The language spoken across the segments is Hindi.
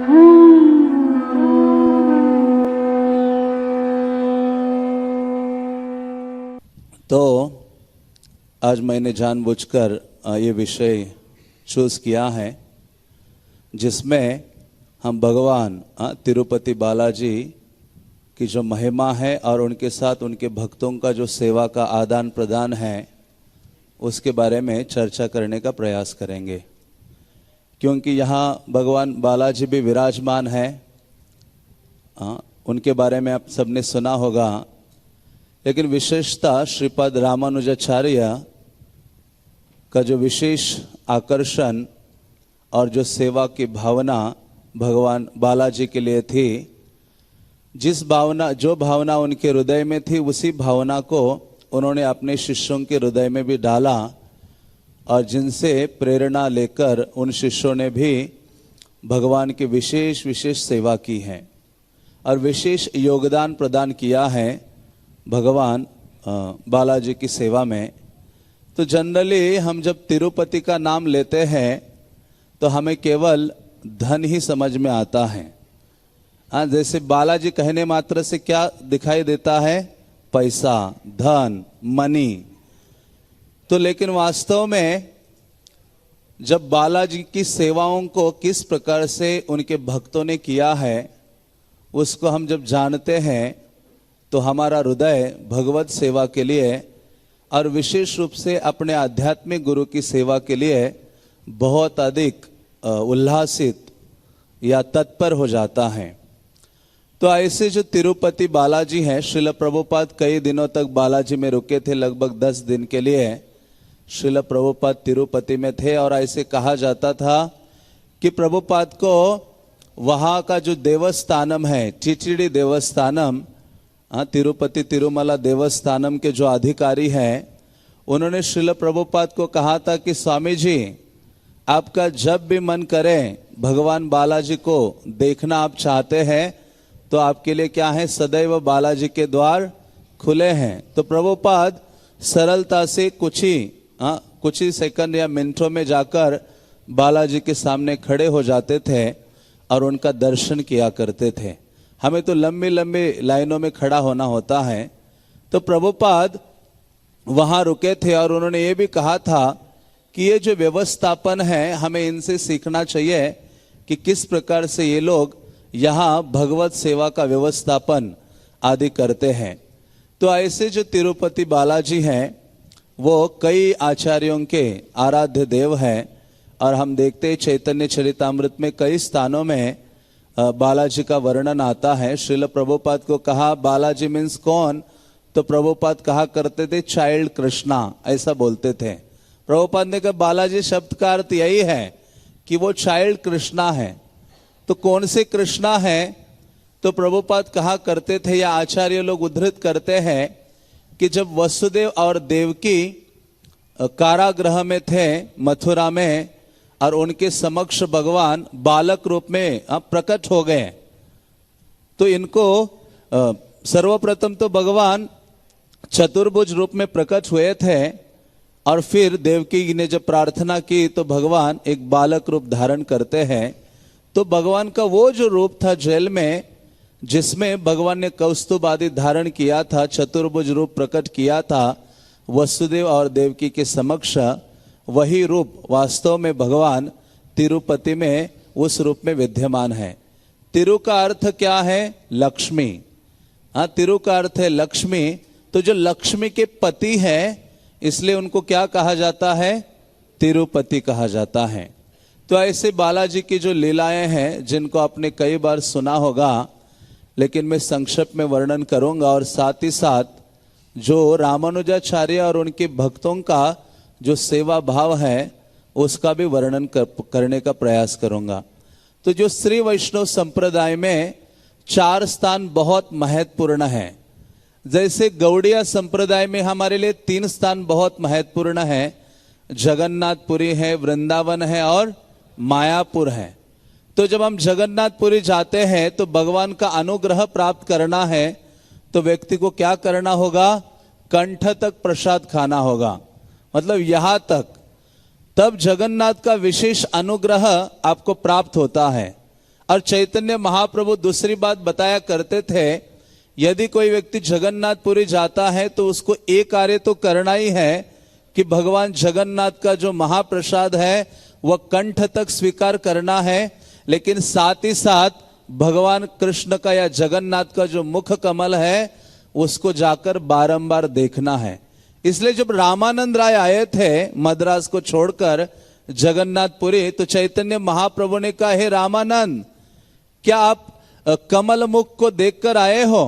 तो आज मैंने जानबूझकर ये विषय चूज किया है जिसमें हम भगवान तिरुपति बालाजी की जो महिमा है और उनके साथ उनके भक्तों का जो सेवा का आदान प्रदान है उसके बारे में चर्चा करने का प्रयास करेंगे, क्योंकि यहाँ भगवान बालाजी भी विराजमान है। उनके बारे में आप सबने सुना होगा, लेकिन विशेषता श्रीपाद रामानुजाचार्य का जो विशेष आकर्षण और जो सेवा की भावना भगवान बालाजी के लिए थी, जो भावना उनके हृदय में थी, उसी भावना को उन्होंने अपने शिष्यों के हृदय में भी डाला और जिनसे प्रेरणा लेकर उन शिष्यों ने भी भगवान की विशेष सेवा की है और विशेष योगदान प्रदान किया है भगवान बालाजी की सेवा में। तो जनरली हम जब तिरुपति का नाम लेते हैं तो हमें केवल धन ही समझ में आता है। जैसे बालाजी कहने मात्र से क्या दिखाई देता है? पैसा, धन, मनी। तो लेकिन वास्तव में जब बालाजी की सेवाओं को किस प्रकार से उनके भक्तों ने किया है उसको हम जब जानते हैं तो हमारा हृदय भगवत सेवा के लिए और विशेष रूप से अपने आध्यात्मिक गुरु की सेवा के लिए बहुत अधिक उल्लासित या तत्पर हो जाता है। तो ऐसे जो तिरुपति बालाजी हैं, श्रील प्रभुपाद कई दिनों तक बालाजी में रुके थे, लगभग 10 दिन के लिए श्रील प्रभुपाद तिरुपति में थे और ऐसे कहा जाता था कि प्रभुपाद को वहाँ का जो देवस्थानम है, टीटीडी देवस्थानम, तिरुपति तिरुमला देवस्थानम के जो अधिकारी हैं, उन्होंने श्रील प्रभुपाद को कहा था कि स्वामी जी, आपका जब भी मन करे भगवान बालाजी को देखना आप चाहते हैं तो आपके लिए क्या है, सदैव बालाजी के द्वार खुले हैं। तो प्रभुपाद सरलता से कुछ ही सेकंड या मिनटों में जाकर बालाजी के सामने खड़े हो जाते थे और उनका दर्शन किया करते थे। हमें तो लंबी लाइनों में खड़ा होना होता है। तो प्रभुपाद वहां रुके थे और उन्होंने ये भी कहा था कि ये जो व्यवस्थापन है हमें इनसे सीखना चाहिए कि किस प्रकार से ये लोग यहाँ भगवत सेवा का व्यवस्थापन आदि करते हैं। तो ऐसे जो तिरुपति बालाजी हैं वो कई आचार्यों के आराध्य देव हैं और हम देखते हैं चैतन्य चरितामृत में कई स्थानों में बालाजी का वर्णन आता है। श्रील प्रभुपाद को कहा बालाजी मीन्स कौन, तो प्रभुपाद कहा करते थे चाइल्ड कृष्णा, ऐसा बोलते थे। प्रभुपाद ने कहा बालाजी शब्द का अर्थ यही है कि वो चाइल्ड कृष्णा है। तो कौन से कृष्णा है? तो प्रभुपाद कहा करते थे या आचार्य लोग उद्धृत करते हैं कि जब वसुदेव और देवकी कारागृह में थे मथुरा में और उनके समक्ष भगवान बालक रूप में प्रकट हो गए, तो इनको सर्वप्रथम तो भगवान चतुर्भुज रूप में प्रकट हुए थे और फिर देवकी ने जब प्रार्थना की तो भगवान एक बालक रूप धारण करते हैं। तो भगवान का वो जो रूप था जेल में, जिसमें भगवान ने कौस्तुभ आदि धारण किया था, चतुर्भुज रूप प्रकट किया था वसुदेव और देवकी के समक्ष, वही रूप वास्तव में भगवान तिरुपति में उस रूप में विद्यमान है। तिरु का अर्थ क्या है? लक्ष्मी। तिरु का अर्थ है लक्ष्मी। तो जो लक्ष्मी के पति है इसलिए उनको क्या कहा जाता है? तिरुपति कहा जाता है। तो ऐसे बालाजी की जो लीलाएं हैं जिनको आपने कई बार सुना होगा, लेकिन मैं संक्षेप में वर्णन करूंगा और साथ ही साथ जो रामानुजाचार्य और उनके भक्तों का जो सेवा भाव है उसका भी वर्णन करने का प्रयास करूंगा। तो जो श्री वैष्णव संप्रदाय में 4 स्थान बहुत महत्वपूर्ण है। जैसे गौड़िया संप्रदाय में हमारे लिए 3 स्थान बहुत महत्वपूर्ण है, जगन्नाथपुरी है, वृंदावन है और मायापुर है। तो जब हम जगन्नाथपुरी जाते हैं तो भगवान का अनुग्रह प्राप्त करना है तो व्यक्ति को क्या करना होगा? कंठ तक प्रसाद खाना होगा, मतलब यहां तक। तब जगन्नाथ का विशेष अनुग्रह आपको प्राप्त होता है और चैतन्य महाप्रभु दूसरी बात बताया करते थे, यदि कोई व्यक्ति जगन्नाथपुरी जाता है तो उसको एक कार्य तो करना ही है कि भगवान जगन्नाथ का जो महाप्रसाद है वह कंठ तक स्वीकार करना है, लेकिन साथ ही साथ भगवान कृष्ण का या जगन्नाथ का जो मुख कमल है उसको जाकर बारंबार देखना है। इसलिए जब रामानंद राय आए थे मद्रास को छोड़कर जगन्नाथपुरी, तो चैतन्य महाप्रभु ने कहा, हे रामानंद, क्या आप कमल मुख को देखकर आए हो?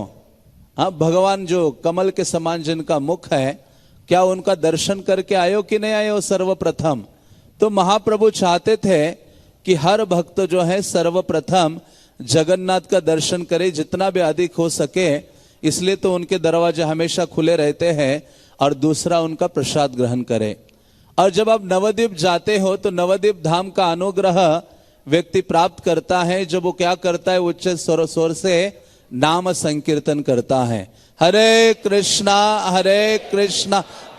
हाँ, भगवान जो कमल के समान जिनका मुख है, क्या उनका दर्शन करके आए हो कि नहीं आए हो सर्वप्रथम? तो महाप्रभु चाहते थे कि हर भक्त जो है सर्वप्रथम जगन्नाथ का दर्शन करे, जितना भी अधिक हो सके, इसलिए तो उनके दरवाजे हमेशा खुले रहते हैं, और दूसरा उनका प्रसाद ग्रहण करे। और जब आप नवद्वीप जाते हो तो नवद्वीप धाम का अनुग्रह व्यक्ति प्राप्त करता है। जब वो क्या करता है, उच्च स्वर से नाम संकीर्तन करता है, हरे कृष्णा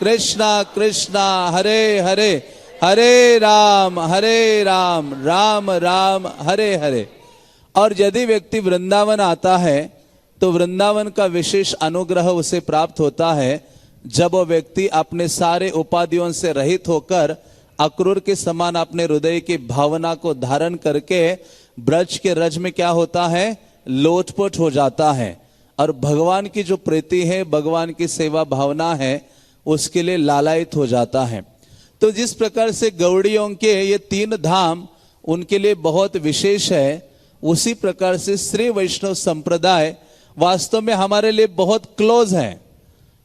कृष्णा कृष्णा हरे हरे, हरे राम राम राम हरे हरे। और यदि व्यक्ति वृंदावन आता है तो वृंदावन का विशेष अनुग्रह उसे प्राप्त होता है जब वो व्यक्ति अपने सारे उपाधियों से रहित होकर अक्रूर के समान अपने हृदय की भावना को धारण करके ब्रज के रज में क्या होता है, लोटपोट हो जाता है, और भगवान की जो प्रीति है, भगवान की सेवा भावना है, उसके लिए लालायित हो जाता है। तो जिस प्रकार से गौड़ियों के ये 3 धाम उनके लिए बहुत विशेष है, उसी प्रकार से श्री वैष्णव संप्रदाय वास्तव में हमारे लिए बहुत क्लोज है।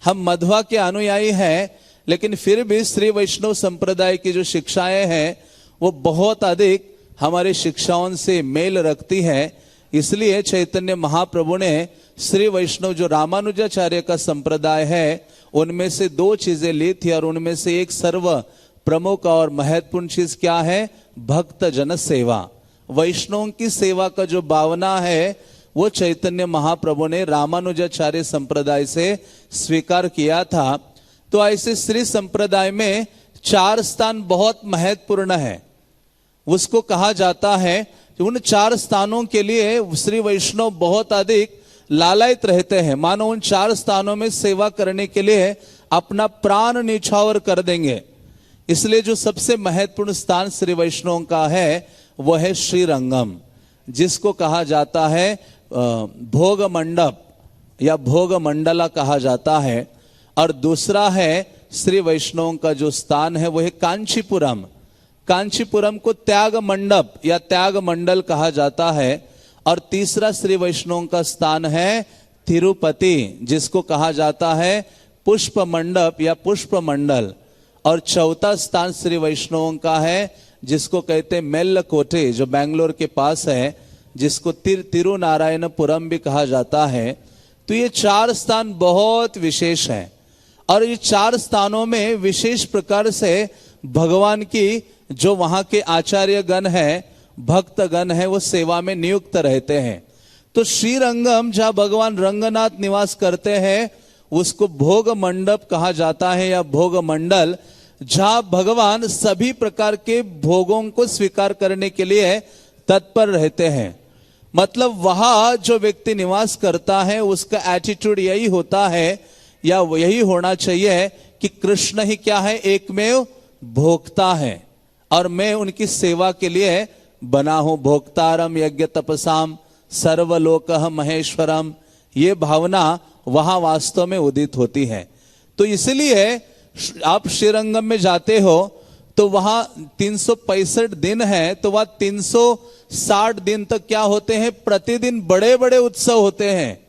हम मध्वा के अनुयायी हैं, लेकिन फिर भी श्री वैष्णव संप्रदाय की जो शिक्षाएं हैं वो बहुत अधिक हमारी शिक्षाओं से मेल रखती है। इसलिए चैतन्य महाप्रभु ने श्री वैष्णव जो रामानुजाचार्य का संप्रदाय है उनमें से 2 चीजें ली थी, और उनमें से एक सर्व प्रमुख और महत्वपूर्ण चीज क्या है, भक्त जन सेवा। वैष्णवों की सेवा का जो भावना है वो चैतन्य महाप्रभु ने रामानुजाचार्य संप्रदाय से स्वीकार किया था। तो ऐसे श्री संप्रदाय में 4 स्थान बहुत महत्वपूर्ण है। उसको कहा जाता है कि उन 4 स्थानों के लिए श्री वैष्णव बहुत अधिक लालायित रहते हैं, मानो उन 4 स्थानों में सेवा करने के लिए अपना प्राण न्यौछावर कर देंगे। इसलिए जो सबसे महत्वपूर्ण स्थान श्री वैष्णवों का है वह है श्रीरंगम, जिसको कहा जाता है भोग मंडप या भोग मंडला कहा जाता है। और दूसरा है श्री वैष्णवों का जो स्थान है वह है कांचीपुरम। कांचीपुरम को त्याग मंडप या त्याग मंडल कहा जाता है। और तीसरा श्री वैष्णवों का स्थान है तिरुपति, जिसको कहा जाता है पुष्प मंडप या पुष्प मंडल। और चौथा स्थान श्री वैष्णवों का है जिसको कहते हैं मेल्लकोटे, जो बेंगलोर के पास है, जिसको तिरुनारायणपुरम भी कहा जाता है। तो ये 4 स्थान बहुत विशेष हैं, और ये 4 स्थानों में विशेष प्रकार से भगवान की जो वहां के आचार्य गण है, भक्त गण है, वो सेवा में नियुक्त रहते हैं। तो श्रीरंगम जहां भगवान रंगनाथ निवास करते हैं उसको भोग मंडप कहा जाता है या भोग मंडल, जहां भगवान सभी प्रकार के भोगों को स्वीकार करने के लिए तत्पर रहते हैं। मतलब वहां जो व्यक्ति निवास करता है उसका एटीट्यूड यही होता है या यही होना चाहिए कि कृष्ण ही क्या है, एकमेव भोक्ता है, और मैं उनकी सेवा के लिए बना हूं। भोक्तारम यज्ञ तपसाम सर्वलोकः महेश्वरम, ये भावना वहां वास्तव में उदित होती है। तो इसलिए आप श्रीरंगम में जाते हो तो वहां 365 दिन है, तो वहां 360 दिन तक क्या होते हैं, प्रतिदिन बड़े बड़े उत्सव होते हैं।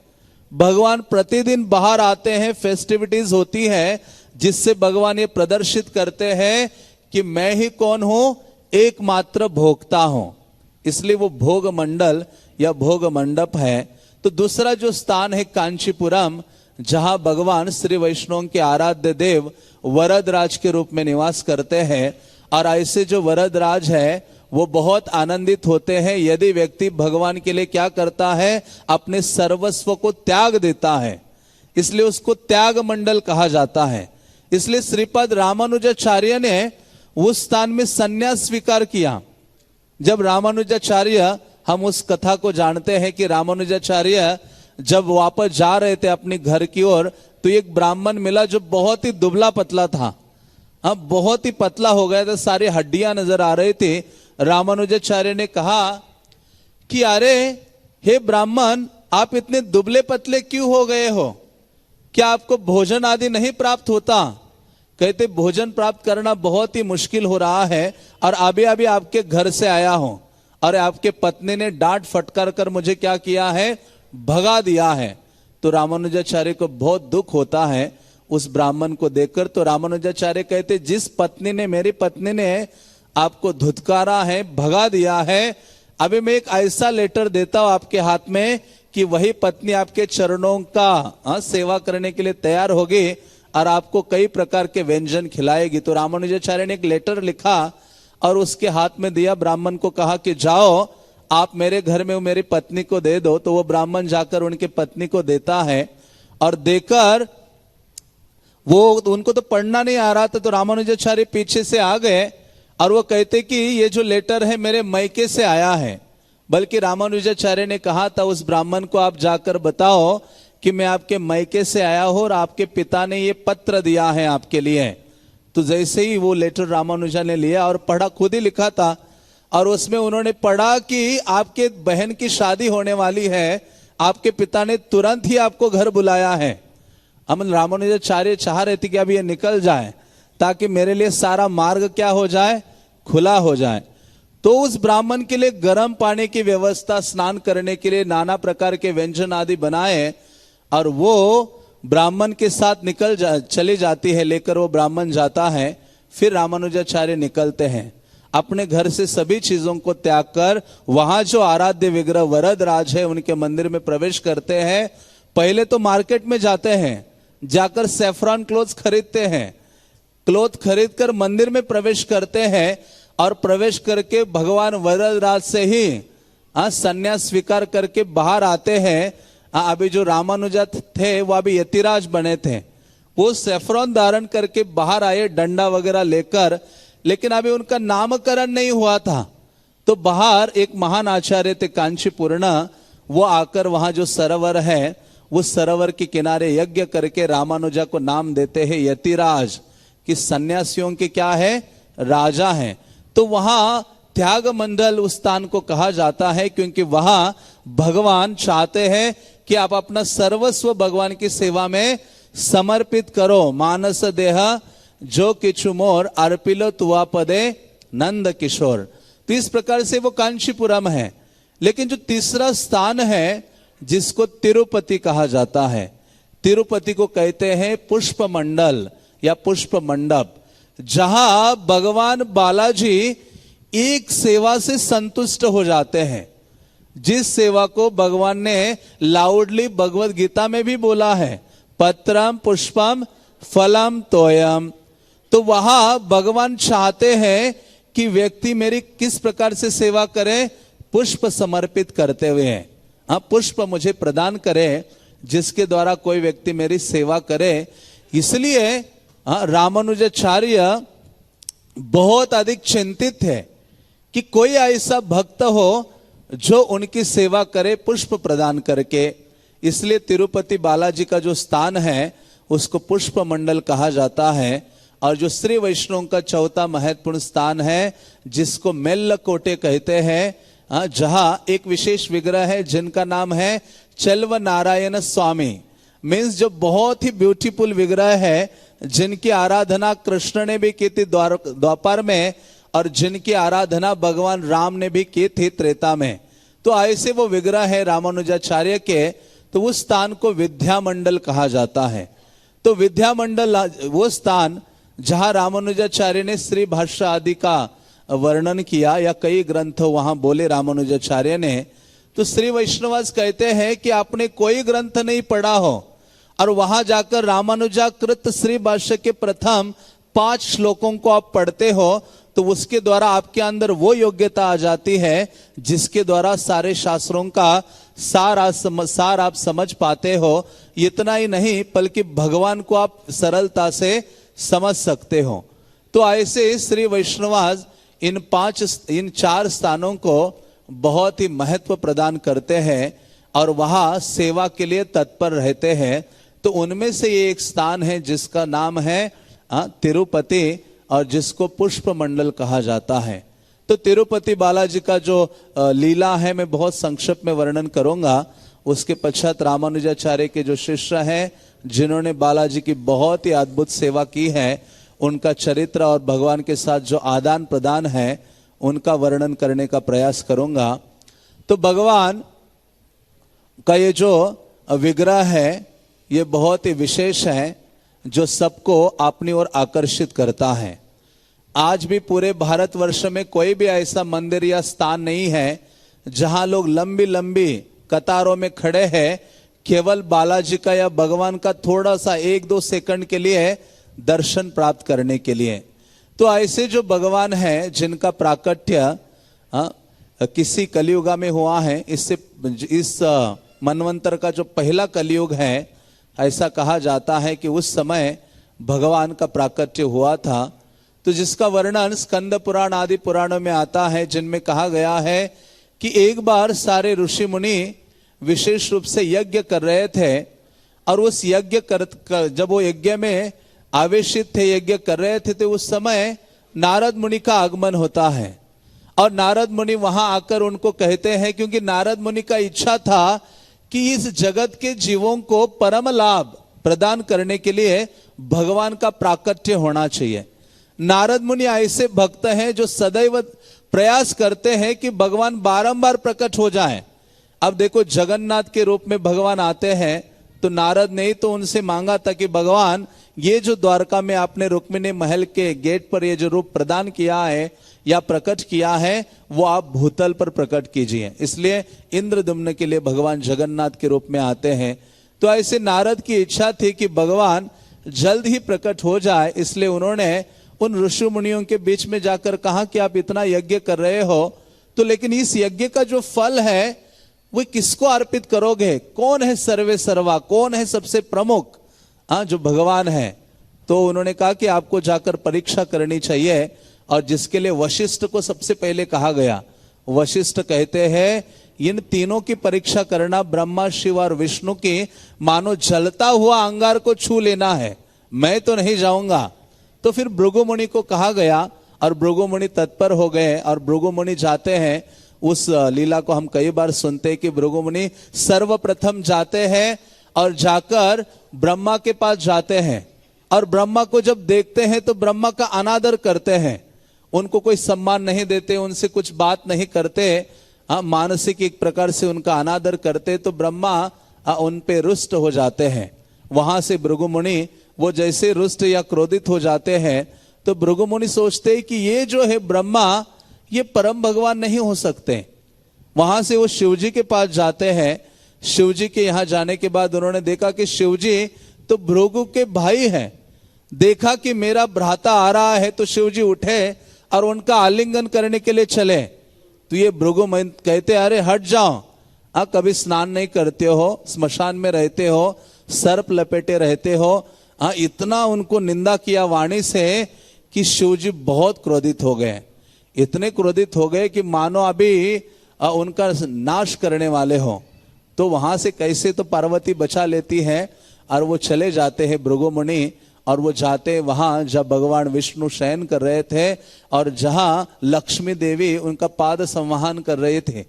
भगवान प्रतिदिन बाहर आते हैं, फेस्टिविटीज होती है, जिससे भगवान ये प्रदर्शित करते हैं कि मैं ही कौन हूं, एकमात्र भोक्ता हूं। इसलिए वो भोग मंडल या भोग मंडप है। तो दूसरा जो स्थान है कांचीपुरम, जहां भगवान श्री वैष्णव के आराध्य देव वरदराज के रूप में निवास करते हैं। और ऐसे जो वरदराज है वो बहुत आनंदित होते हैं यदि व्यक्ति भगवान के लिए क्या करता है, अपने सर्वस्व को त्याग देता है। इसलिए उसको त्याग मंडल कहा जाता है। इसलिए श्रीपद रामानुजाचार्य ने उस स्थान में संन्यास स्वीकार किया। जब रामानुजाचार्य हम उस कथा को जानते हैं कि रामानुजाचार्य जब वापस जा रहे थे अपने घर की ओर, तो एक ब्राह्मण मिला जो बहुत ही दुबला पतला था। अब बहुत ही पतला हो गया था, सारी हड्डियां नजर आ रही थी। रामानुजाचार्य ने कहा कि अरे हे ब्राह्मण, आप इतने दुबले पतले क्यों हो गए हो? क्या आपको भोजन आदि नहीं प्राप्त होता? कहते भोजन प्राप्त करना बहुत ही मुश्किल हो रहा है और अभी अभी आपके घर से आया हूं और आपके पत्नी ने डांट फटकार कर मुझे क्या किया है, भगा दिया है। तो रामानुजाचार्य को बहुत दुख होता है उस ब्राह्मण को देखकर। तो रामानुजाचार्य कहते जिस पत्नी ने, मेरी पत्नी ने आपको धुतकारा है, भगा दिया है, अभी मैं एक ऐसा लेटर देता हूं आपके हाथ में कि वही पत्नी आपके चरणों का सेवा करने के लिए तैयार होगी और आपको कई प्रकार के व्यंजन खिलाएगी। तो रामानुजाचार्य ने एक लेटर लिखा और उसके हाथ में दिया। ब्राह्मण को कहा कि जाओ आप मेरे घर में मेरी पत्नी को दे दो। तो वो ब्राह्मण जाकर उनकी पत्नी को देता है और देकर वो, उनको तो पढ़ना नहीं आ रहा था, तो रामानुजाचार्य पीछे से आ गए और वो कहते कि ये जो लेटर है मेरे मैके से आया है। बल्कि रामानुजाचार्य ने कहा था उस ब्राह्मण को, आप जाकर बताओ कि मैं आपके मैके से आया हूं और आपके पिता ने ये पत्र दिया है आपके लिए। तो जैसे ही वो लेटर रामानुजा ने लिया और पढ़ा, खुद ही लिखा था, और उसमें उन्होंने पढ़ा कि आपके बहन की शादी होने वाली है, आपके पिता ने तुरंत ही आपको घर बुलाया है। हम रामानुजाचार्य चाह रहे थे कि अब ये निकल जाए ताकि मेरे लिए सारा मार्ग क्या हो जाए, खुला हो जाए। तो उस ब्राह्मण के लिए गर्म पानी की व्यवस्था, स्नान करने के लिए नाना प्रकार के व्यंजन आदि बनाए और वो ब्राह्मण के साथ चली जाती है, लेकर वो ब्राह्मण जाता है। फिर रामानुजाचार्य निकलते हैं अपने घर से, सभी चीजों को त्याग कर वहां जो आराध्य विग्रह वरदराज है उनके मंदिर में प्रवेश करते हैं। पहले तो मार्केट में जाते हैं, जाकर सैफरॉन क्लोथ खरीदते हैं, क्लोथ खरीद कर मंदिर में प्रवेश करते हैं और प्रवेश करके भगवान वरदराज से ही संन्यास स्वीकार करके बाहर आते हैं। अभी जो रामानुजा थे वो अभी यतिराज बने थे, वो सैफरॉन धारण करके बाहर आए डंडा वगैरह लेकर, लेकिन अभी उनका नामकरण नहीं हुआ था। तो बाहर एक महान आचार्य थे कांचीपूर्ण, वो आकर वहां जो सरोवर है उस सरोवर के किनारे यज्ञ करके रामानुजा को नाम देते हैं यतिराज, कि सन्यासियों के क्या है, राजा हैं। तो वहां त्याग मंडल उस स्थान को कहा जाता है क्योंकि वहां भगवान चाहते हैं कि आप अपना सर्वस्व भगवान की सेवा में समर्पित करो। मानस देह जो किछु मोर अर्पिलो तुआ पदे नंद किशोर। तो इस प्रकार से वो कांचीपुरम है। लेकिन जो तीसरा स्थान है जिसको तिरुपति कहा जाता है, तिरुपति को कहते हैं पुष्प मंडल या पुष्प मंडप, जहां भगवान बालाजी एक सेवा से संतुष्ट हो जाते हैं। जिस सेवा को भगवान ने लाउडली भगवत गीता में भी बोला है, पत्रम पुष्पम फलम तोयम। तो वहां भगवान चाहते हैं कि व्यक्ति मेरी किस प्रकार से सेवा करे, पुष्प समर्पित करते हुए। हाँ, पुष्प मुझे प्रदान करे जिसके द्वारा कोई व्यक्ति मेरी सेवा करे। इसलिए रामानुजाचार्य बहुत अधिक चिंतित है कि कोई ऐसा भक्त हो जो उनकी सेवा करे पुष्प प्रदान करके। इसलिए तिरुपति बालाजी का जो स्थान है उसको पुष्प मंडल कहा जाता है। और जो श्री वैष्णव का चौथा महत्वपूर्ण स्थान है जिसको मेल्लकोटे कहते हैं, जहां एक विशेष विग्रह है जिनका नाम है चल्व नारायण स्वामी। मीन्स जो बहुत ही ब्यूटीफुल विग्रह है, जिनकी आराधना कृष्ण ने भी की थी द्वापर में और जिनकी आराधना भगवान राम ने भी की थी त्रेता में। तो ऐसे वो विग्रह है रामानुजाचार्य के। तो उस स्थान को विद्या मंडल कहा जाता है। तो विद्या मंडल वो स्थान जहां रामानुजाचार्य ने श्री भाष्य आदि का वर्णन किया या कई ग्रंथ वहां बोले रामानुजाचार्य ने। तो श्री वैष्णवास कहते हैं कि आपने कोई ग्रंथ नहीं पढ़ा हो और वहां जाकर रामानुजाकृत श्री भाष्य के प्रथम 5 श्लोकों को आप पढ़ते हो तो उसके द्वारा आपके अंदर वो योग्यता आ जाती है जिसके द्वारा सारे शास्त्रों का सार आप समझ पाते हो। इतना ही नहीं बल्कि भगवान को आप सरलता से समझ सकते हो। तो ऐसे श्री वैष्णवास इन 4 स्थानों को बहुत ही महत्व प्रदान करते हैं और वहां सेवा के लिए तत्पर रहते हैं। तो उनमें से ये एक स्थान है जिसका नाम है तिरुपति और जिसको पुष्प मंडल कहा जाता है। तो तिरुपति बालाजी का जो लीला है मैं बहुत संक्षिप्त में वर्णन करूंगा। उसके पश्चात रामानुजाचार्य के जो शिष्य हैं जिन्होंने बालाजी की बहुत ही अद्भुत सेवा की है उनका चरित्र और भगवान के साथ जो आदान प्रदान है उनका वर्णन करने का प्रयास करूंगा। तो भगवान का ये जो विग्रह है ये बहुत ही विशेष है जो सबको अपनी ओर आकर्षित करता है। आज भी पूरे भारतवर्ष में कोई भी ऐसा मंदिर या स्थान नहीं है जहां लोग लंबी लंबी कतारों में खड़े हैं केवल बालाजी का या भगवान का थोड़ा सा 1-2 सेकंड के लिए दर्शन प्राप्त करने के लिए। तो ऐसे जो भगवान है जिनका प्राकट्य किसी कलियुगा में हुआ है, इस मनवंतर का जो पहला कलियुग है ऐसा कहा जाता है कि उस समय भगवान का प्राकट्य हुआ था। तो जिसका वर्णन स्कंद पुराण आदि पुराणों में आता है जिनमें कहा गया है कि एक बार सारे ऋषि मुनि विशेष रूप से यज्ञ कर रहे थे और उस यज्ञ जब वो यज्ञ में आवेशित थे, यज्ञ कर रहे थे, तो उस समय नारद मुनि का आगमन होता है और नारद मुनि वहां आकर उनको कहते हैं, क्योंकि नारद मुनि का इच्छा था कि इस जगत के जीवों को परम लाभ प्रदान करने के लिए भगवान का प्राकट्य होना चाहिए। नारद मुनि ऐसे भक्त हैं जो सदैव प्रयास करते हैं कि भगवान बारंबार प्रकट हो जाएं। अब देखो जगन्नाथ के रूप में भगवान आते हैं तो नारद ने तो उनसे मांगा था कि भगवान ये जो द्वारका में आपने रुक्मिणी महल के गेट पर ये जो रूप प्रदान किया है या प्रकट किया है वो आप भूतल पर प्रकट कीजिए। इसलिए इंद्रदुम्न के लिए भगवान जगन्नाथ के रूप में आते हैं। तो ऐसे नारद की इच्छा थी कि भगवान जल्द ही प्रकट हो जाए, इसलिए उन्होंने उन ऋषि मुनियों के बीच में जाकर कहा कि आप इतना यज्ञ कर रहे हो तो लेकिन इस यज्ञ का जो फल है वो किसको अर्पित करोगे? कौन है सर्वे सर्वा, कौन है सबसे प्रमुख? जो भगवान है। तो उन्होंने कहा कि आपको जाकर परीक्षा करनी चाहिए और जिसके लिए वशिष्ठ को सबसे पहले कहा गया। वशिष्ठ कहते हैं इन तीनों की परीक्षा करना ब्रह्मा शिव और विष्णु की मानो जलता हुआ अंगार को छू लेना है, मैं तो नहीं जाऊंगा। तो फिर भृगु मुनि को कहा गया और भृगु मुनि तत्पर हो गए और भृगु मुनि जाते हैं। उस लीला को हम कई बार सुनते हैं कि भृगु मुनि सर्वप्रथम जाते हैं और जाकर ब्रह्मा के पास जाते हैं और ब्रह्मा को जब देखते हैं तो ब्रह्मा का अनादर करते हैं, उनको कोई सम्मान नहीं देते, उनसे कुछ बात नहीं करते, मानसिक एक प्रकार से उनका अनादर करते। तो ब्रह्मा उन पे रुष्ट हो जाते हैं। वहां से भृगु मुनि वो जैसे रुष्ट या क्रोधित हो जाते हैं तो भृगु मुनि सोचते हैं कि ये जो है ब्रह्मा ये परम भगवान नहीं हो सकते। वहां से वो शिवजी के पास जाते हैं। शिवजी के यहां जाने के बाद उन्होंने देखा कि शिवजी तो भृगु के भाई हैं। देखा कि मेरा भ्राता आ रहा है तो शिवजी उठे और उनका आलिंगन करने के लिए चले। तो ये भृगु कहते अरे हट जाओ, कभी स्नान नहीं करते हो, स्मशान में रहते हो, सर्प लपेटे रहते हो। इतना उनको निंदा किया वाणी से कि शिवजी बहुत क्रोधित हो गए। इतने क्रोधित हो गए कि मानो अभी उनका नाश करने वाले हो। तो वहां से कैसे तो पार्वती बचा लेती है और वो चले जाते हैं भृगु मुनि और वो जाते वहां जब भगवान विष्णु शयन कर रहे थे और जहां लक्ष्मी देवी उनका पाद संवहन कर रहे थे।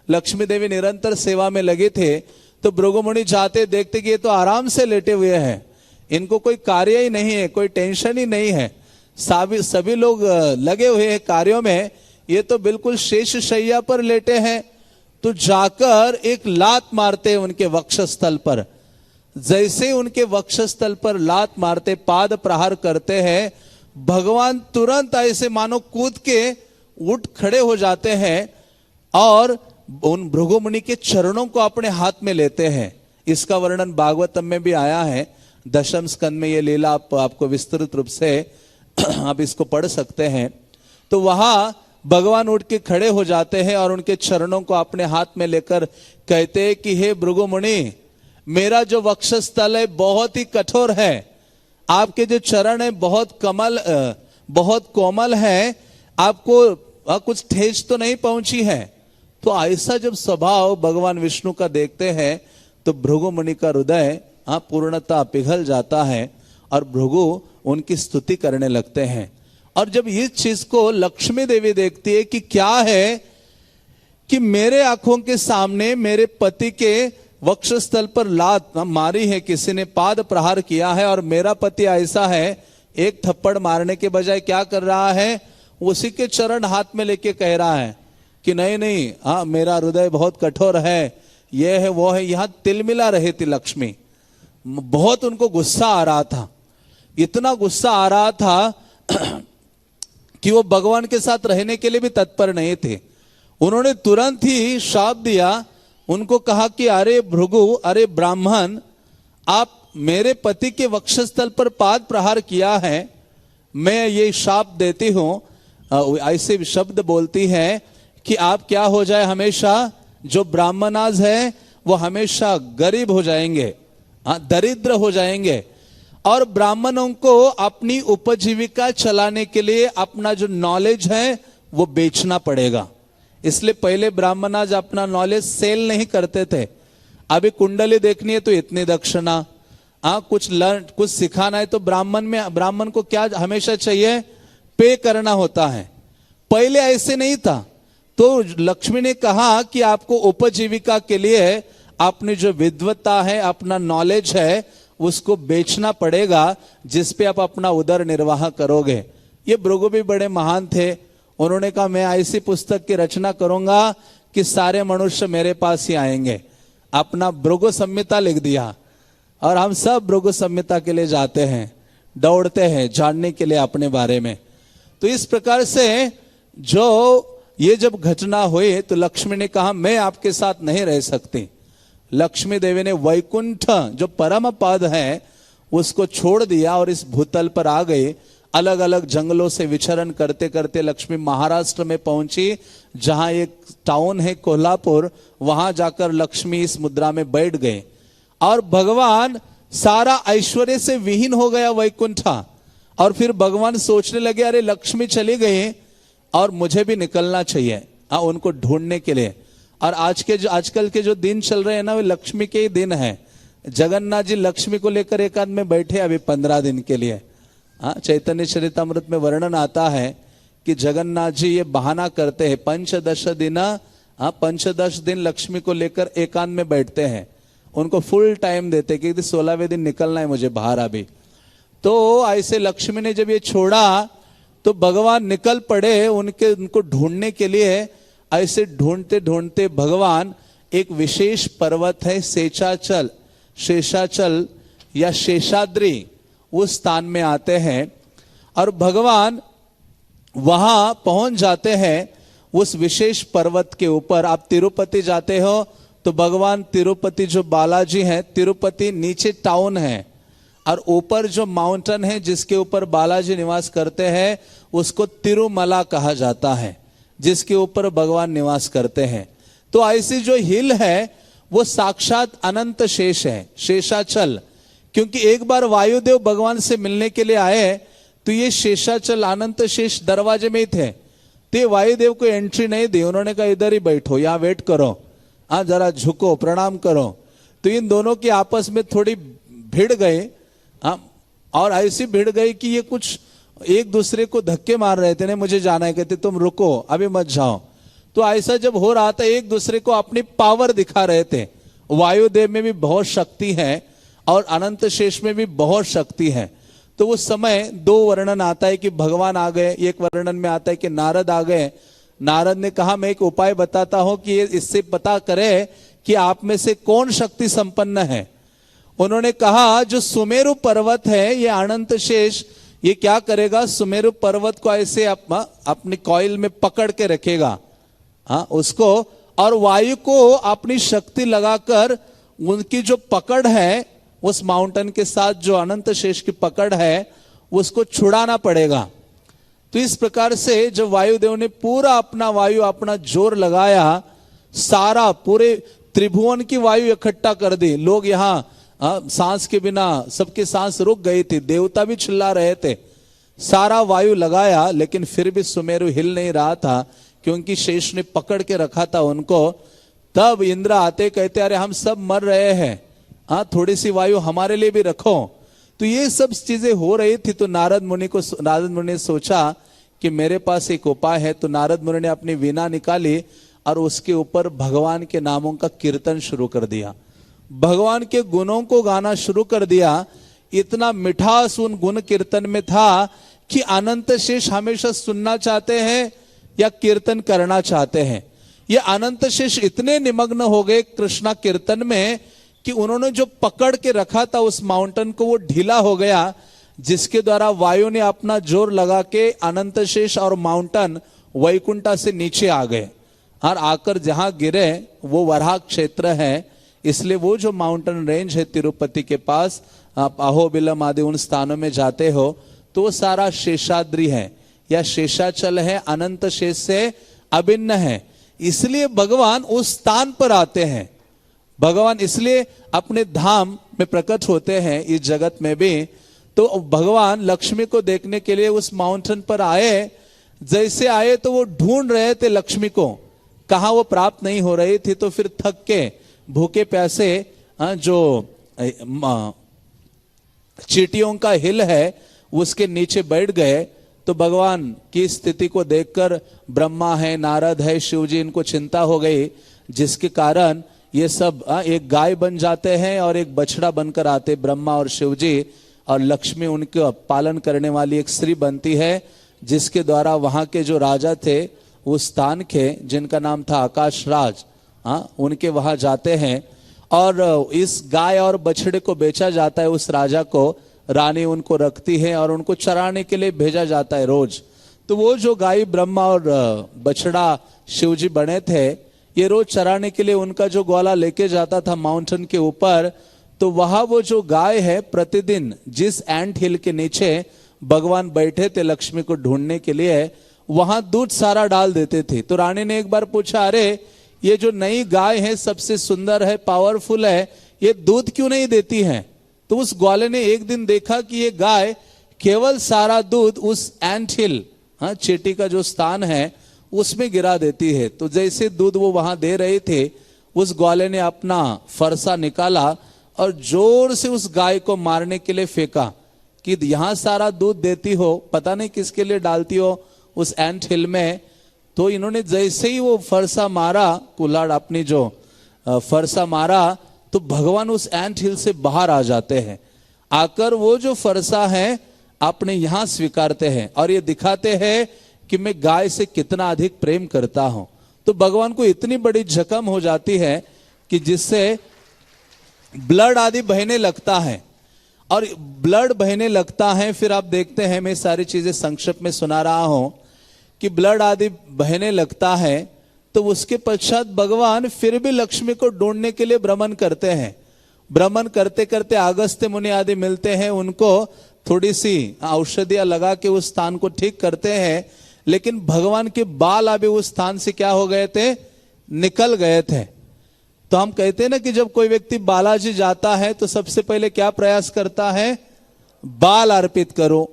लक्ष्मी देवी निरंतर सेवा में लगे थे। तो भृगु मुनि जाते देखते कि ये तो आराम से लेटे हुए हैं, इनको कोई कार्य ही नहीं है, कोई टेंशन ही नहीं है, सभी लोग लगे हुए हैं कार्यों में, ये तो बिल्कुल शेष शैया पर लेटे हैं। तो जाकर एक लात मारते उनके वक्षस्थल पर। जैसे उनके वक्षस्थल पर लात मारते, पाद प्रहार करते हैं, भगवान तुरंत ऐसे मानो कूद के उठ खड़े हो जाते हैं और उन भृगु मुनि के चरणों को अपने हाथ में लेते हैं। इसका वर्णन भागवतम में भी आया है, दशम स्कंद में ये लीला आपको विस्तृत रूप से आप इसको पढ़ सकते हैं। तो वहां भगवान उठ के खड़े हो जाते हैं और उनके चरणों को अपने हाथ में लेकर कहते हैं कि हे भृगु मुनि, मेरा जो वक्षस्थल है बहुत ही कठोर है, आपके जो चरण है बहुत कोमल है, आपको कुछ ठेस तो नहीं पहुंची है। तो ऐसा जब स्वभाव भगवान विष्णु का देखते हैं तो भृगु मुनि का हृदय पूर्णतः पिघल जाता है और भृगु उनकी स्तुति करने लगते हैं। और जब इस चीज को लक्ष्मी देवी देखती है कि क्या है कि मेरे आंखों के सामने मेरे पति के वक्षस्थल पर लात मारी है, किसी ने पाद प्रहार किया है और मेरा पति ऐसा है, एक थप्पड़ मारने के बजाय क्या कर रहा है, उसी के चरण हाथ में लेके कह रहा है कि नहीं नहीं, हाँ मेरा हृदय बहुत कठोर है, ये है वो है। यहां तिलमिला रही थी लक्ष्मी, बहुत उनको गुस्सा आ रहा था, इतना गुस्सा आ रहा था कि वो भगवान के साथ रहने के लिए भी तत्पर नहीं थे। उन्होंने तुरंत ही शाप दिया, उनको कहा कि अरे भृगु, अरे ब्राह्मण, आप मेरे पति के वक्षस्थल पर पाद प्रहार किया है, मैं ये शाप देती हूं। ऐसे शब्द बोलती है कि आप क्या हो जाए, हमेशा जो ब्राह्मणाज है वो हमेशा गरीब हो जाएंगे, दरिद्र हो जाएंगे, और ब्राह्मणों को अपनी उपजीविका चलाने के लिए अपना जो नॉलेज है वो बेचना पड़ेगा। इसलिए पहले ब्राह्मणाज अपना नॉलेज सेल नहीं करते थे। अभी कुंडली देखनी है तो इतनी दक्षिणा, कुछ सिखाना है तो ब्राह्मण को क्या हमेशा चाहिए, पे करना होता है। पहले ऐसे नहीं था। तो लक्ष्मी ने कहा कि आपको उपजीविका के लिए अपनी जो विद्वत्ता है, अपना नॉलेज है, उसको बेचना पड़ेगा, जिसपे आप अपना उदर निर्वाह करोगे। ये भृगु भी बड़े महान थे। उन्होंने कहा मैं ऐसी पुस्तक की रचना करूंगा कि सारे मनुष्य मेरे पास ही आएंगे। अपना भृगु संहिता लिख दिया और हम सब भृगु संहिता के लिए जाते हैं, दौड़ते हैं जानने के लिए अपने बारे में। तो इस प्रकार से जो ये जब घटना हुई तो लक्ष्मी ने कहा मैं आपके साथ नहीं रह सकती। लक्ष्मी देवी ने वैकुंठ जो परम पद है उसको छोड़ दिया और इस भूतल पर आ गई। अलग अलग जंगलों से विचरण करते करते लक्ष्मी महाराष्ट्र में पहुंची, जहां एक टाउन है कोल्हापुर, वहां जाकर लक्ष्मी इस मुद्रा में बैठ गए और भगवान सारा ऐश्वर्य से विहीन हो गया वैकुंठा। और फिर भगवान सोचने लगे अरे लक्ष्मी चली गई और मुझे भी निकलना चाहिए उनको ढूंढने के लिए। और आजकल के जो दिन चल रहे हैं ना, वे लक्ष्मी के ही दिन है। जगन्नाथ जी लक्ष्मी को लेकर एकांत में बैठे अभी 15 दिन के लिए। चैतन्य चरितामृत में वर्णन आता है कि जगन्नाथ जी ये बहाना करते हैं, पंचदश दिन लक्ष्मी को लेकर एकांत में बैठते हैं। उनको फुल टाइम देते कि 16वें दिन निकलना है मुझे बाहर अभी। तो ऐसे लक्ष्मी ने जब ये छोड़ा तो भगवान निकल पड़े उनको ढूंढने के लिए। ऐसे ढूंढते ढूंढते भगवान एक विशेष पर्वत है शेषाचल या शेषाद्री, उस स्थान में आते हैं और भगवान वहां पहुंच जाते हैं उस विशेष पर्वत के ऊपर। आप तिरुपति जाते हो तो भगवान तिरुपति जो बालाजी है, तिरुपति नीचे टाउन है और ऊपर जो माउंटेन है जिसके ऊपर बालाजी निवास करते हैं उसको तिरुमला कहा जाता है, जिसके ऊपर भगवान निवास करते हैं। तो ऐसी जो हिल है वो साक्षात अनंत शेष है, शेषाचल। क्योंकि एक बार वायुदेव भगवान से मिलने के लिए आए तो ये शेषाचल अनंत शेष दरवाजे में ही थे। तो वायुदेव को एंट्री नहीं दी, उन्होंने कहा इधर ही बैठो, यहां वेट करो, जरा झुको, प्रणाम करो। तो इन दोनों के आपस में थोड़ी भिड़ गए और ऐसी भिड़ गई कि ये कुछ एक दूसरे को धक्के मार रहे थे। नहीं मुझे जाना है, कहते तुम रुको अभी मत जाओ। तो ऐसा जब हो रहा था एक दूसरे को अपनी पावर दिखा रहे थे। वायुदेव में भी बहुत शक्ति है और अनंत शेष में भी बहुत शक्ति है। तो उस समय दो वर्णन आता है कि भगवान आ गए, एक वर्णन में आता है कि नारद आ गए। नारद ने कहा मैं एक उपाय बताता हूं कि इससे पता करे कि आप में से कौन शक्ति संपन्न है। उन्होंने कहा जो सुमेरु पर्वत है ये अनंत शेष, ये क्या करेगा, सुमेरु पर्वत को ऐसे अपनी कॉइल में पकड़ के रखेगा उसको, और वायु को अपनी शक्ति लगाकर उनकी जो पकड़ है उस माउंटेन के साथ जो अनंत शेष की पकड़ है उसको छुड़ाना पड़ेगा। तो इस प्रकार से जब वायुदेव ने पूरा अपना जोर लगाया, सारा पूरे त्रिभुवन की वायु इकट्ठा कर दी। लोग यहाँ सांस के बिना सबकी सांस रुक गई थी, देवता भी चिल्ला रहे थे। सारा वायु लगाया लेकिन फिर भी सुमेरु हिल नहीं रहा था, क्योंकि शेष ने पकड़ के रखा था उनको। तब इंद्र आते कहते अरे हम सब मर रहे हैं, हाँ थोड़ी सी वायु हमारे लिए भी रखो। तो ये सब चीजें हो रही थी। तो नारद मुनि ने सोचा कि मेरे पास एक उपाय है। तो नारद मुनि ने अपनी वीणा निकाली और उसके ऊपर भगवान के नामों का कीर्तन शुरू कर दिया, भगवान के गुणों को गाना शुरू कर दिया। इतना मिठास उन गुण कीर्तन में था कि अनंत शेष हमेशा सुनना चाहते हैं या कीर्तन करना चाहते हैं। ये अनंत शेष इतने निमग्न हो गए कृष्णा कीर्तन में कि उन्होंने जो पकड़ के रखा था उस माउंटेन को वो ढीला हो गया, जिसके द्वारा वायु ने अपना जोर लगा के अनंत शेष और माउंटेन वैकुंठा से नीचे आ गए और आकर जहां गिरे वो वराह क्षेत्र है। इसलिए वो जो माउंटेन रेंज है तिरुपति के पास, आप अहोबिलम आदि उन स्थानों में जाते हो तो वो सारा शेषाद्री है या शेषाचल है, अनंत शेष से अभिन्न है। इसलिए भगवान उस स्थान पर आते हैं। भगवान इसलिए अपने धाम में प्रकट होते हैं इस जगत में भी। तो भगवान लक्ष्मी को देखने के लिए उस माउंटेन पर आए। जैसे आए तो वो ढूंढ रहे थे लक्ष्मी को, कहां वो प्राप्त नहीं हो रही थी। तो फिर थक के भूखे प्यासे जो चींटियों का हिल है उसके नीचे बैठ गए। तो भगवान की स्थिति को देखकर ब्रह्मा है, नारद है, शिव जी, इनको चिंता हो गई, जिसके कारण ये सब एक गाय बन जाते हैं और एक बछड़ा बनकर आते ब्रह्मा और शिव जी, और लक्ष्मी उनके पालन करने वाली एक स्त्री बनती है, जिसके द्वारा वहां के जो राजा थे उस स्थान के, जिनका नाम था आकाश राज, उनके वहां जाते हैं और इस गाय और बछड़े को बेचा जाता है उस राजा को। रानी उनको रखती है और उनको चराने के लिए भेजा जाता है रोज। तो वो जो गाय ब्रह्मा और बछड़ा शिवजी बने थे, ये रोज चराने के लिए उनका जो ग्वाला लेके जाता था माउंटेन के ऊपर। तो वहां वो जो गाय है प्रतिदिन जिस एंट हिल के नीचे भगवान बैठे थे लक्ष्मी को ढूंढने के लिए, वहां दूध सारा डाल देते थे। तो रानी ने एक बार पूछा, अरे ये जो नई गाय है सबसे सुंदर है, पावरफुल है, ये दूध क्यों नहीं देती है? तो उस ग्वाले ने एक दिन देखा कि ये गाय केवल सारा दूध उस एंट हिल, चींटी का जो स्थान है, उसमें गिरा देती है। तो जैसे दूध वो वहां दे रहे थे, उस ग्वाले ने अपना फरसा निकाला और जोर से उस गाय को मारने के लिए फेंका कि यहां सारा दूध देती हो, पता नहीं किसके लिए डालती हो उस एंट हिल में। तो इन्होंने जैसे ही वो फरसा मारा, कुल्हाड़ अपनी जो फरसा मारा, तो भगवान उस एंट हिल से बाहर आ जाते हैं। आकर वो जो फरसा है अपने यहां स्वीकारते हैं और ये दिखाते हैं कि मैं गाय से कितना अधिक प्रेम करता हूं। तो भगवान को इतनी बड़ी जख्म हो जाती है कि जिससे ब्लड आदि बहने लगता है, और ब्लड बहने लगता है। फिर आप देखते हैं, मैं सारी चीजें संक्षेप में सुना रहा हूं कि ब्लड आदि बहने लगता है। तो उसके पश्चात भगवान फिर भी लक्ष्मी को ढूंढने के लिए भ्रमण करते हैं। भ्रमण करते करते अगस्त्य मुनि आदि मिलते हैं, उनको थोड़ी सी औषधियां लगा के उस स्थान को ठीक करते हैं। लेकिन भगवान के बाल अभी उस स्थान से क्या हो गए थे, निकल गए थे। तो हम कहते हैं ना कि जब कोई व्यक्ति बालाजी जाता है तो सबसे पहले क्या प्रयास करता है, बाल अर्पित करो।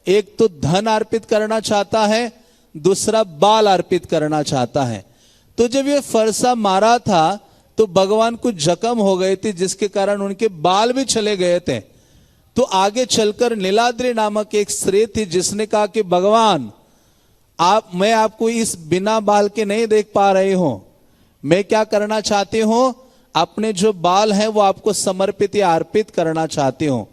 एक तो धन अर्पित करना चाहता है, दूसरा बाल अर्पित करना चाहता है। तो जब ये फरसा मारा था तो भगवान को जख्म हो गए थे, जिसके कारण उनके बाल भी चले गए थे। तो आगे चलकर नीलाद्री नामक एक स्त्री थी, जिसने कहा कि भगवान मैं आपको इस बिना बाल के नहीं देख पा रही हूं, मैं क्या करना चाहती हूं, अपने जो बाल हैं वो आपको समर्पित या अर्पित करना चाहती हूं।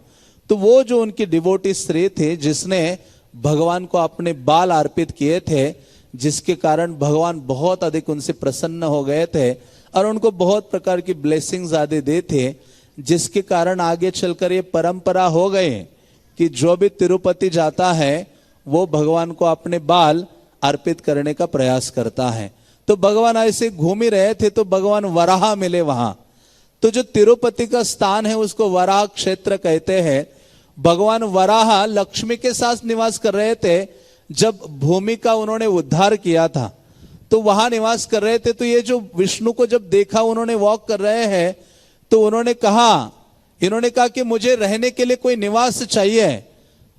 तो वो जो उनकी डिवोटी स्त्री थी, जिसने भगवान को अपने बाल अर्पित किए थे, जिसके कारण भगवान बहुत अधिक उनसे प्रसन्न हो गए थे और उनको बहुत प्रकार की ब्लेसिंग्स आदि दे थे, जिसके कारण आगे चलकर ये परंपरा हो गई कि जो भी तिरुपति जाता है वो भगवान को अपने बाल अर्पित करने का प्रयास करता है। तो भगवान ऐसे घूम ही रहे थे तो भगवान वराह मिले वहां। तो जो तिरुपति का स्थान है उसको वराह क्षेत्र कहते हैं। भगवान वराह लक्ष्मी के साथ निवास कर रहे थे। जब भूमि का उन्होंने उद्धार किया था तो वहां निवास कर रहे थे। तो ये जो विष्णु को जब देखा, उन्होंने वॉक कर रहे हैं, तो इन्होंने कहा कि मुझे रहने के लिए कोई निवास चाहिए।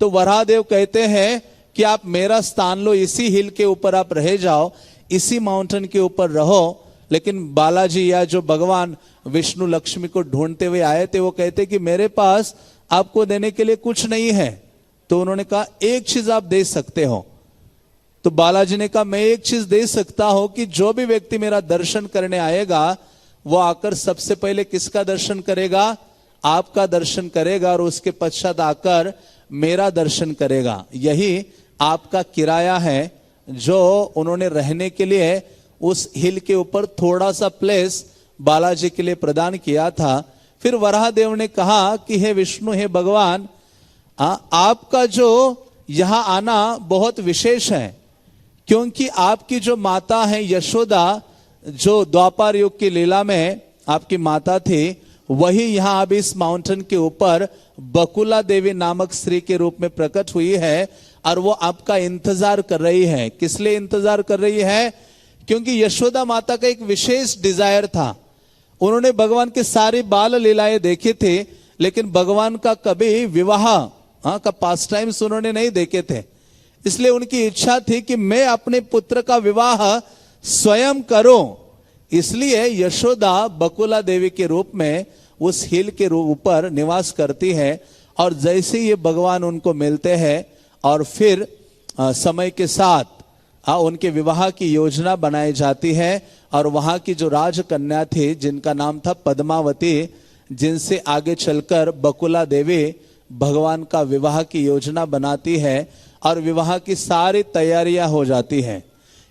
तो वराहदेव कहते हैं कि आप मेरा स्थान लो, इसी हिल के ऊपर आप रह जाओ, इसी माउंटेन के ऊपर रहो। लेकिन बालाजी या जो भगवान विष्णु लक्ष्मी को ढूंढते हुए आए थे वो कहते कि मेरे पास आपको देने के लिए कुछ नहीं है। तो उन्होंने कहा एक चीज आप दे सकते हो। तो बालाजी ने कहा मैं एक चीज दे सकता हूं कि जो भी व्यक्ति मेरा दर्शन करने आएगा वो आकर सबसे पहले किसका दर्शन करेगा? आपका दर्शन करेगा और उसके पश्चात आकर मेरा दर्शन करेगा। यही आपका किराया है जो उन्होंने रहने के लिए उस हिल के ऊपर थोड़ा सा प्लेस बालाजी के लिए प्रदान किया था। फिर वराहदेव ने कहा कि हे विष्णु, हे भगवान, आपका जो यहां आना बहुत विशेष है, क्योंकि आपकी जो माता है यशोदा, जो द्वापर युग की लीला में आपकी माता थी, वही यहां अब इस माउंटेन के ऊपर बकुला देवी नामक स्त्री के रूप में प्रकट हुई है और वो आपका इंतजार कर रही है। किस लिए इंतजार कर रही है? क्योंकि यशोदा माता का एक विशेष डिजायर था। उन्होंने भगवान के सारी बाल लीलाएं देखी थी, लेकिन भगवान का कभी विवाह का पास टाइम्स उन्होंने नहीं देखे थे। इसलिए उनकी इच्छा थी कि मैं अपने पुत्र का विवाह स्वयं करूं। इसलिए यशोदा बकुला देवी के रूप में उस हिल के ऊपर निवास करती है। और जैसे ये भगवान उनको मिलते हैं और फिर समय के साथ उनके विवाह की योजना बनाई जाती है। और वहां की जो राजकन्या थी जिनका नाम था पद्मावती, जिनसे आगे चलकर बकुला देवी भगवान का विवाह की योजना बनाती है और विवाह की सारी तैयारियां हो जाती हैं।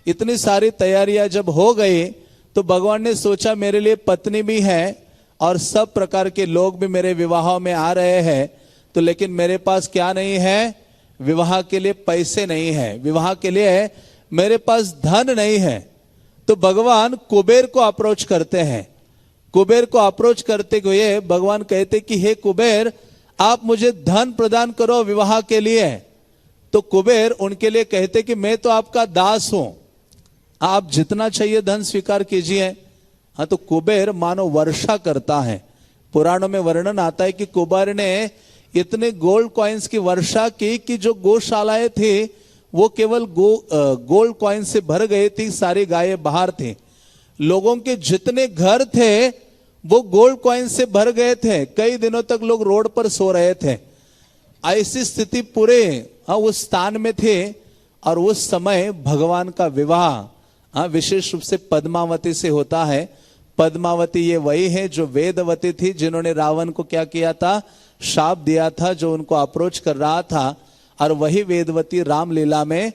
इतनी सारी तैयारियां जब हो गई तो भगवान ने सोचा मेरे लिए पत्नी भी है और सब प्रकार के लोग भी मेरे विवाहों में आ रहे हैं, तो लेकिन मेरे पास क्या नहीं है? विवाह के लिए पैसे नहीं है, विवाह के लिए मेरे पास धन नहीं है। तो भगवान कुबेर को अप्रोच करते हैं। कुबेर को अप्रोच करते हुए भगवान कहते कि हे कुबेर, आप मुझे धन प्रदान करो विवाह के लिए। तो कुबेर उनके लिए कहते कि मैं तो आपका दास हूं, आप जितना चाहिए धन स्वीकार कीजिए। हाँ, तो कुबेर मानो वर्षा करता है। पुराणों में वर्णन आता है कि कुबेर ने इतने गोल्ड कॉइन्स की वर्षा की कि जो गौशालाएं थी वो केवल गोल्ड कॉइन से भर गई थी, सारी गायें बाहर थी। लोगों के जितने घर थे वो गोल्ड कॉइन से भर गए थे। कई दिनों तक लोग रोड पर सो रहे थे। ऐसी स्थिति पूरे उस स्थान में थे। और उस समय भगवान का विवाह विशेष रूप से पद्मावती से होता है। पद्मावती ये वही है जो वेदवती थी, जिन्होंने रावण को क्या किया था? शाप दिया था, जो उनको अप्रोच कर रहा था। और वही वेदवती रामलीला में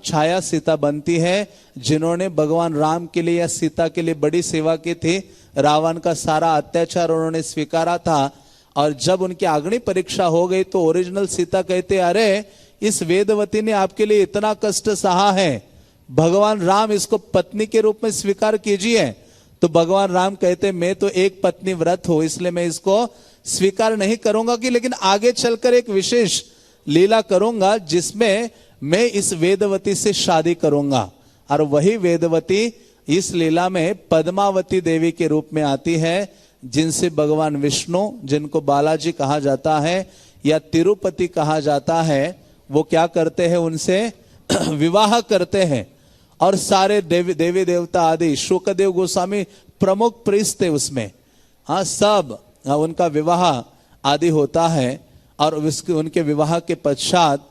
छाया सीता बनती है, जिन्होंने भगवान राम के लिए या सीता के लिए बड़ी सेवा की थी। रावण का सारा अत्याचार उन्होंने स्वीकारा था। और जब उनकी अग्नि परीक्षा हो गई तो ओरिजिनल सीता कहते, अरे इस वेदवती ने आपके लिए इतना कष्ट सहा है, भगवान राम इसको पत्नी के रूप में स्वीकार कीजिए। तो भगवान राम कहते, मैं तो एक पत्नी व्रत हूं, इसलिए मैं इसको स्वीकार नहीं करूंगा कि, लेकिन आगे चलकर एक विशेष लीला करूंगा जिसमें मैं इस वेदवती से शादी करूंगा। और वही वेदवती इस लीला में पद्मावती देवी के रूप में आती है, जिनसे भगवान विष्णु, जिनको बालाजी कहा जाता है या तिरुपति कहा जाता है, वो क्या करते हैं? उनसे विवाह करते हैं। और सारे देवी देवता आदि, शुकदेव गोस्वामी प्रमुख प्रीस्ट थे उसमें, सब उनका विवाह आदि होता है। और उनके विवाह के पश्चात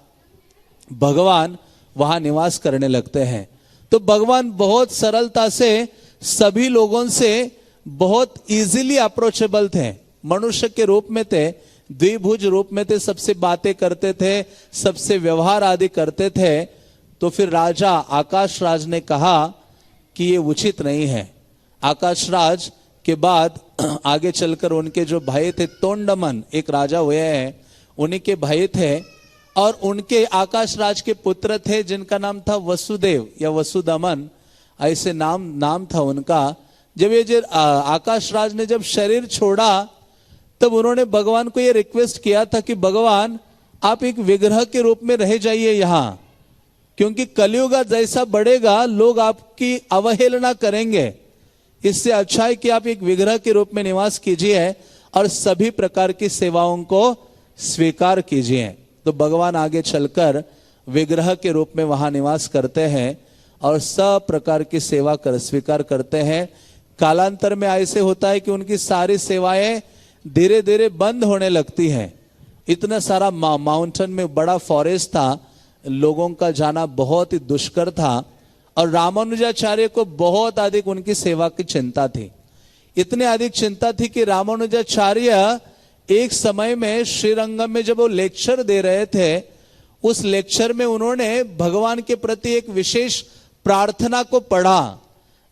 भगवान वहां निवास करने लगते हैं। तो भगवान बहुत सरलता से सभी लोगों से बहुत इजीली अप्रोचेबल थे। मनुष्य के रूप में थे, द्विभुज रूप में थे, सबसे बातें करते थे, सबसे व्यवहार आदि करते थे। तो फिर राजा आकाश राज ने कहा कि ये उचित नहीं है। आकाश राज के बाद आगे चलकर उनके जो भाई थे, तोंडमन एक राजा हुए हैं, उन्हीं के भाई थे। और उनके आकाश राज के पुत्र थे जिनका नाम था वसुदेव या वसुदमन, ऐसे नाम था उनका। जब ये आकाश राज ने जब शरीर छोड़ा तब उन्होंने भगवान को ये रिक्वेस्ट किया था कि भगवान आप एक विग्रह के रूप में रह जाइए यहाँ, क्योंकि कलयुग जैसा बढ़ेगा लोग आपकी अवहेलना करेंगे। इससे अच्छा है कि आप एक विग्रह के रूप में निवास कीजिए और सभी प्रकार की सेवाओं को स्वीकार कीजिए। तो भगवान आगे चलकर विग्रह के रूप में वहां निवास करते हैं। और सब प्रकार की सेवा कर स्वीकार करते हैं। कालांतर में ऐसे होता है कि उनकी सारी सेवाएं धीरे धीरे बंद होने लगती हैं। इतना सारा माउंटेन में बड़ा फॉरेस्ट था, लोगों का जाना बहुत ही दुष्कर था और रामानुजाचार्य को बहुत अधिक उनकी सेवा की चिंता थी। इतनी अधिक चिंता थी कि रामानुजाचार्य एक समय में श्रीरंगम में जब वो लेक्चर दे रहे थे, उस लेक्चर में उन्होंने भगवान के प्रति एक विशेष प्रार्थना को पढ़ा,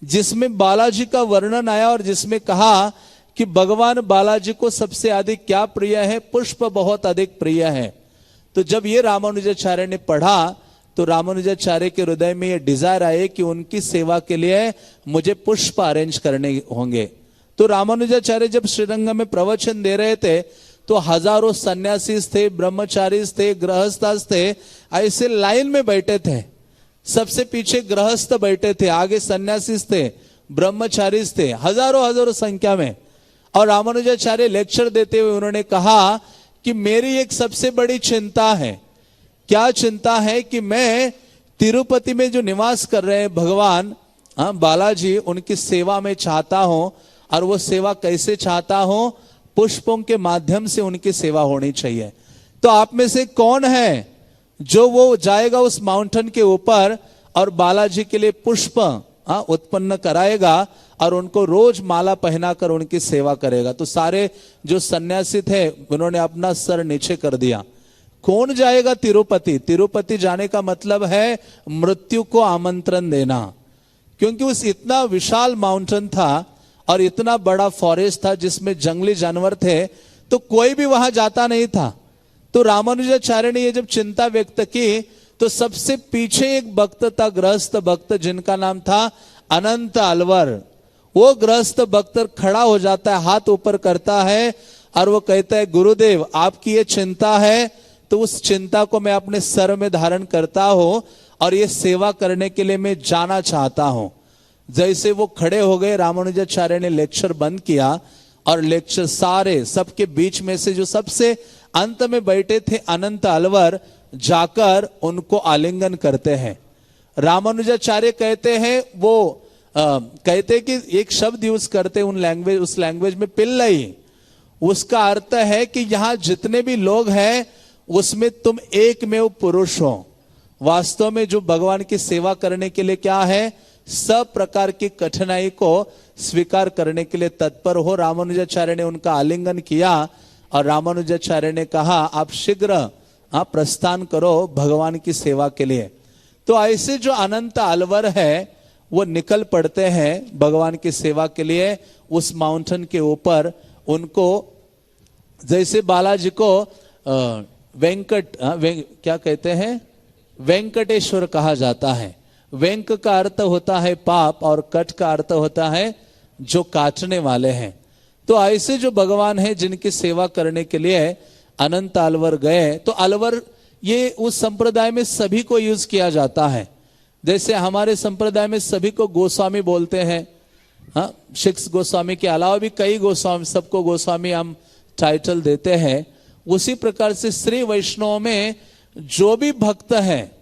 जिसमें बालाजी का वर्णन आया और जिसमें कहा कि भगवान बालाजी को सबसे अधिक क्या प्रिय है? पुष्प बहुत अधिक प्रिय है। तो जब ये रामानुजाचार्य ने पढ़ा तो रामानुजाचार्य के हृदय में ये डिजायर आए कि उनकी सेवा के लिए मुझे पुष्प अरेंज करने होंगे। तो रामानुजाचार्य जब श्रीरंगम में प्रवचन दे रहे थे तो हजारों सन्यासी थे, ब्रह्मचारी थे, गृहस्थ थे, ऐसे लाइन में बैठे थे। सबसे पीछे गृहस्थ बैठे थे, आगे सन्यासी थे, ब्रह्मचारी थे, हजारों संख्या में। और रामानुजाचार्य लेक्चर देते हुए उन्होंने कहा कि मेरी एक सबसे बड़ी चिंता है। क्या चिंता है? कि मैं तिरुपति में जो निवास कर रहे हैं भगवान बालाजी, उनकी सेवा में चाहता हूं। और वो सेवा कैसे चाहता हूं? पुष्पों के माध्यम से उनकी सेवा होनी चाहिए। तो आप में से कौन है जो वो जाएगा उस माउंटेन के ऊपर और बालाजी के लिए पुष्प उत्पन्न कराएगा और उनको रोज माला पहनाकर उनकी सेवा करेगा? तो सारे जो सन्यासी थे उन्होंने अपना सर नीचे कर दिया। कौन जाएगा तिरुपति? तिरुपति जाने का मतलब है मृत्यु को आमंत्रण देना, क्योंकि उस इतना विशाल माउंटेन था और इतना बड़ा फॉरेस्ट था जिसमें जंगली जानवर थे, तो कोई भी वहां जाता नहीं था। तो रामानुजाचार्य ने ये जब चिंता व्यक्त की तो सबसे पीछे एक भक्त था, गृहस्थ भक्त, जिनका नाम था अनंत अलवर। वो गृहस्थ भक्त खड़ा हो जाता है, हाथ ऊपर करता है और वो कहता है, गुरुदेव आपकी ये चिंता है तो उस चिंता को मैं अपने सर में धारण करता हूं और ये सेवा करने के लिए मैं जाना चाहता हूं। जैसे वो खड़े हो गए, रामानुजाचार्य ने लेक्चर बंद किया और लेक्चर सारे सबके बीच में से जो सबसे अंत में बैठे थे अनंत अलवर जाकर उनको आलिंगन करते हैं। रामानुजाचार्य कहते हैं वो कहते कि एक शब्द यूज करते उस लैंग्वेज में पिल्लई। उसका अर्थ है कि यहां जितने भी लोग हैं उसमें तुम एकमेव पुरुष हो। वास्तव में जो भगवान की सेवा करने के लिए क्या है, सब प्रकार की कठिनाई को स्वीकार करने के लिए तत्पर हो। रामानुजाचार्य ने उनका आलिंगन किया और रामानुजाचार्य ने कहा, आप शीघ्र प्रस्थान करो भगवान की सेवा के लिए। तो ऐसे जो अनंत अलवर है वो निकल पड़ते हैं भगवान की सेवा के लिए उस माउंटेन के ऊपर। उनको जैसे बालाजी को क्या कहते हैं, वेंकटेश्वर कहा जाता है। वेंक का अर्थ होता है पाप और कट का अर्थ होता है जो काटने वाले हैं। तो ऐसे जो भगवान है जिनकी सेवा करने के लिए अनंत अलवर गए। तो अलवर ये उस संप्रदाय में सभी को यूज किया जाता है। जैसे हमारे संप्रदाय में सभी को गोस्वामी बोलते हैं, हाँ, शिक्ष गोस्वामी के अलावा भी कई गोस्वामी, सबको गोस्वामी हम टाइटल देते हैं। उसी प्रकार से श्री वैष्णव में जो भी भक्त है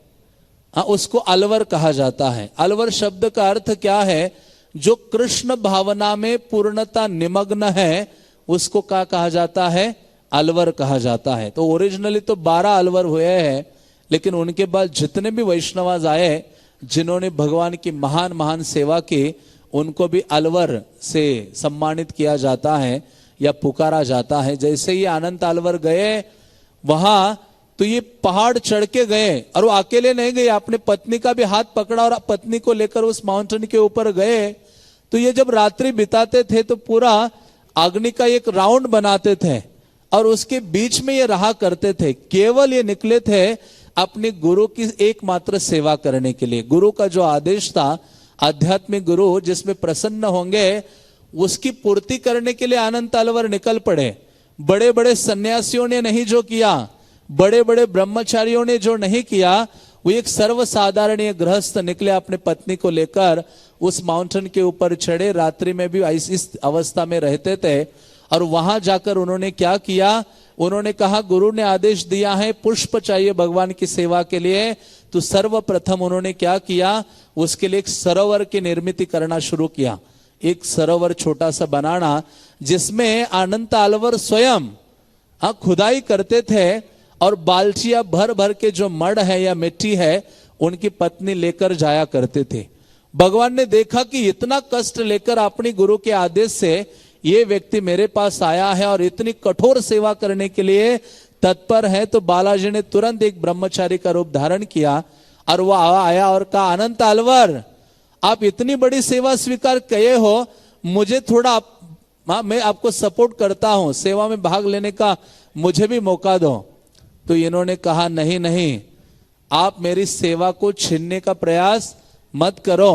उसको अलवर कहा जाता है। अलवर शब्द का अर्थ क्या है? जो कृष्ण भावना में पूर्णता निमग्न है उसको क्या कहा जाता है? अलवर कहा जाता है। तो ओरिजिनली तो 12 अलवर हुए हैं, लेकिन उनके बाद जितने भी वैष्णवाज आए जिन्होंने भगवान की महान महान सेवा की, उनको भी अलवर से सम्मानित किया जाता है या पुकारा जाता है। जैसे ही अनंत अलवर गए वहां, तो ये पहाड़ चढ़ के गए और वो अकेले नहीं गए, अपने पत्नी का भी हाथ पकड़ा और पत्नी को लेकर उस माउंटेन के ऊपर गए। तो ये जब रात्रि बिताते थे तो पूरा अग्नि का एक राउंड बनाते थे और उसके बीच में ये रहा करते थे। केवल ये निकले थे अपने गुरु की एकमात्र सेवा करने के लिए। गुरु का जो आदेश था, आध्यात्मिक गुरु जिसमें प्रसन्न होंगे, उसकी पूर्ति करने के लिए अनंत अलवर निकल पड़े। बड़े बड़े सन्यासियों ने नहीं जो किया, बड़े बड़े ब्रह्मचारियों ने जो नहीं किया, वो एक सर्वसाधारण गृहस्थ निकले अपने पत्नी को लेकर उस माउंटेन के ऊपर चढ़े। रात्रि में भी इस अवस्था में रहते थे और वहां जाकर उन्होंने क्या किया, उन्होंने कहा गुरु ने आदेश दिया है पुष्प चाहिए भगवान की सेवा के लिए। तो सर्वप्रथम उन्होंने क्या किया, उसके लिए एक सरोवर की निर्मित करना शुरू किया। एक सरोवर छोटा सा बनाना जिसमें अनंत अलवर स्वयं खुदाई करते थे और बाल्टियां भर भर के जो मड है या मिट्टी है उनकी पत्नी लेकर जाया करते थे। भगवान ने देखा कि इतना कष्ट लेकर अपनी गुरु के आदेश से ये व्यक्ति मेरे पास आया है और इतनी कठोर सेवा करने के लिए तत्पर है, तो बालाजी ने तुरंत एक ब्रह्मचारी का रूप धारण किया और वह आया और कहा, अनंत अलवर आप इतनी बड़ी सेवा स्वीकार किए हो, मुझे थोड़ा मैं आपको सपोर्ट करता हूं, सेवा में भाग लेने का मुझे भी मौका दो। तो इन्होंने कहा, नहीं नहीं, आप मेरी सेवा को छीनने का प्रयास मत करो,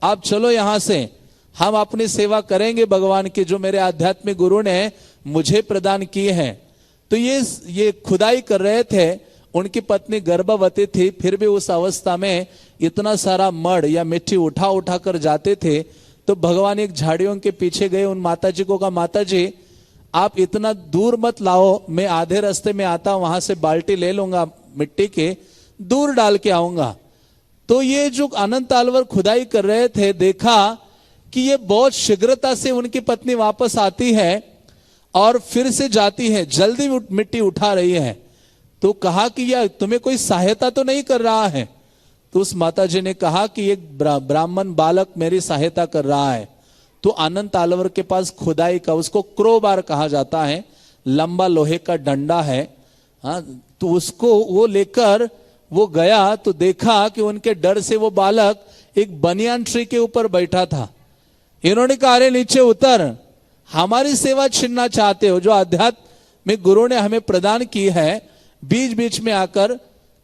आप चलो यहां से, हम अपनी सेवा करेंगे भगवान की जो मेरे आध्यात्मिक गुरु ने मुझे प्रदान की है। तो ये खुदाई कर रहे थे, उनकी पत्नी गर्भवती थी, फिर भी उस अवस्था में इतना सारा मड या मिट्टी उठा उठा कर जाते थे। तो भगवान एक झाड़ियों के पीछे गए, उन माताजी को कहा, माताजी आप इतना दूर मत लाओ, मैं आधे रास्ते में आता हूं, वहां से बाल्टी ले लूंगा मिट्टी के, दूर डाल के आऊंगा। तो ये जो अनंत अलवर खुदाई कर रहे थे, देखा कि ये बहुत शीघ्रता से उनकी पत्नी वापस आती है और फिर से जाती है, जल्दी मिट्टी उठा रही है। तो कहा कि यह तुम्हें कोई सहायता तो नहीं कर रहा है? तो उस माता जी ने कहा कि एक ब्राह्मण बालक मेरी सहायता कर रहा है। तो अनंत अलवर के पास खुदाई का, उसको क्रोबार कहा जाता है, लंबा लोहे का डंडा है। तो उसको वो लेकर वो गया तो देखा कि उनके डर से वो बालक एक बनियान ट्री के ऊपर बैठा था। इन्होंने कहा, अरे नीचे उतर, हमारी सेवा छीनना चाहते हो जो आध्यात्मिक गुरु ने हमें प्रदान की है, बीच बीच में आकर।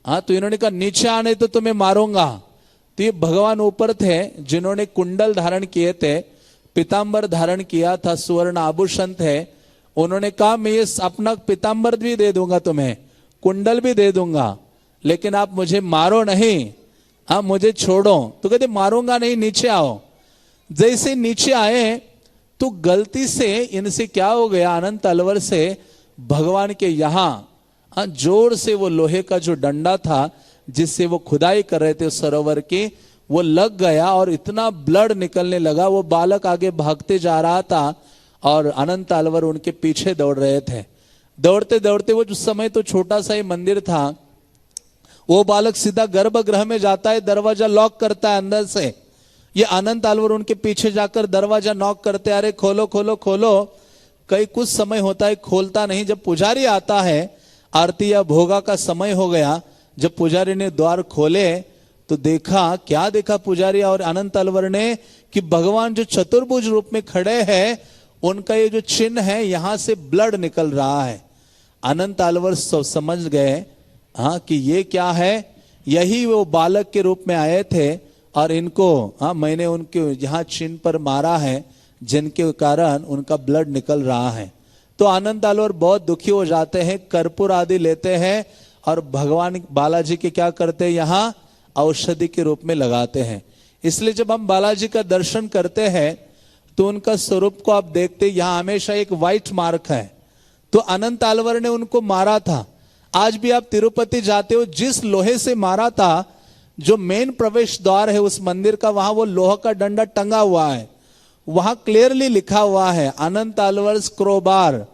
तो इन्होंने कहा, नीचे आने तो तुम्हें मारूंगा। तो ये भगवान ऊपर थे जिन्होंने कुंडल धारण किए थे, पीतांबर धारण किया था, सुवर्ण आभूषण थे। उन्होंने कहा, मैं ये अपना पीतांबर भी दे दूंगा तुम्हें, कुंडल भी दे दूंगा, लेकिन आप मुझे मारो नहीं, मुझे छोड़ो। तो कहते, मारूंगा नहीं, नीचे आओ। जैसे नीचे आए तो गलती से इनसे क्या हो गया, अनंत अलवर से भगवान के यहां जोर से वो लोहे का जो डंडा था जिससे वो खुदाई कर रहे थे सरोवर की, वो लग गया और इतना ब्लड निकलने लगा। वो बालक आगे भागते जा रहा था और अनंत अलवर उनके पीछे दौड़ रहे थे। दौड़ते दौड़ते, वो उस समय तो छोटा सा ही मंदिर था, वो बालक सीधा गर्भगृह में जाता है, दरवाजा लॉक करता है अंदर से। ये अनंत अलवर उनके पीछे जाकर दरवाजा नॉक करते, अरे खोलो खोलो खोलो। कई कुछ समय होता है, खोलता नहीं। जब पुजारी आता है, आरती या भोगा का समय हो गया, जब पुजारी ने द्वार खोले तो देखा, क्या देखा पुजारी और अनंत अलवर ने, कि भगवान जो चतुर्भुज रूप में खड़े हैं, उनका ये जो चिन्ह है, यहां से ब्लड निकल रहा है। अनंत अलवर समझ गए कि ये क्या है, यही वो बालक के रूप में आए थे और इनको मैंने उनके यहाँ चिन्ह पर मारा है, जिनके कारण उनका ब्लड निकल रहा है। तो अनंत अलवर बहुत दुखी हो जाते हैं, कर्पूर आदि लेते हैं और भगवान बालाजी के क्या करते हैं, यहाँ औषधि के रूप में लगाते हैं। इसलिए जब हम बालाजी का दर्शन करते हैं तो उनका स्वरूप को आप देखते, यहाँ हमेशा एक व्हाइट मार्क है। तो अनंत अलवर ने उनको मारा था। आज भी आप तिरुपति जाते हो, जिस लोहे से मारा था, जो मेन प्रवेश द्वार है उस मंदिर का, वहां वो लोहा का डंडा टंगा हुआ है, वहां क्लियरली लिखा हुआ है अनंत अलवर क्रोबार,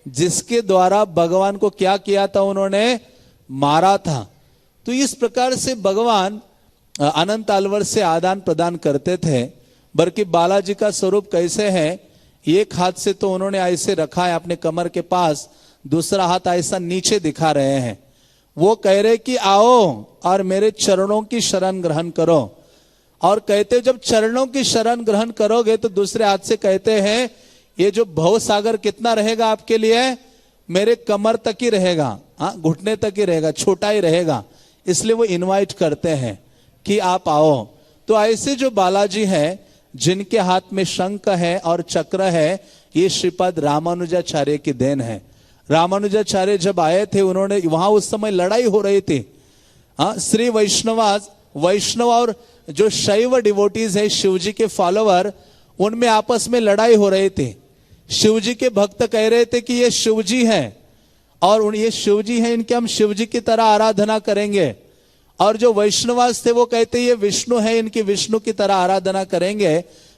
जिसके द्वारा भगवान को क्या किया था, उन्होंने मारा था। तो इस प्रकार से भगवान अनंत अलवर से आदान प्रदान करते थे। बल्कि बालाजी का स्वरूप कैसे है, एक हाथ से तो उन्होंने ऐसे रखा है अपने कमर के पास, दूसरा हाथ ऐसा नीचे दिखा रहे हैं। वो कह रहे कि आओ और मेरे चरणों की शरण ग्रहण करो। और कहते जब चरणों की शरण ग्रहण करोगे तो दूसरे हाथ से कहते हैं, ये जो भव सागर कितना रहेगा आपके लिए, मेरे कमर तक ही रहेगा, घुटने तक ही रहेगा, छोटा ही रहेगा। इसलिए वो इनवाइट करते हैं कि आप आओ। तो ऐसे जो बालाजी है, जिनके हाथ में शंख है और चक्र है, ये श्रीपद रामानुजाचार्य की देन है। रामानुजाचार्य जब आए थे, उन्होंने वहां उस समय लड़ाई हो रही थी। श्री वैष्णव और जो शैव डिवोटीज है, शिवजी के फॉलोअर, उनमें आपस में लड़ाई हो रही थी। शिवजी के भक्त कह रहे थे कि ये शिवजी हैं और ये शिवजी हैं, इनके हम शिवजी की तरह आराधना करेंगे। और जो वैष्णवास थे वो कहते ये विष्णु है, इनकी विष्णु की तरह आराधना करेंगे।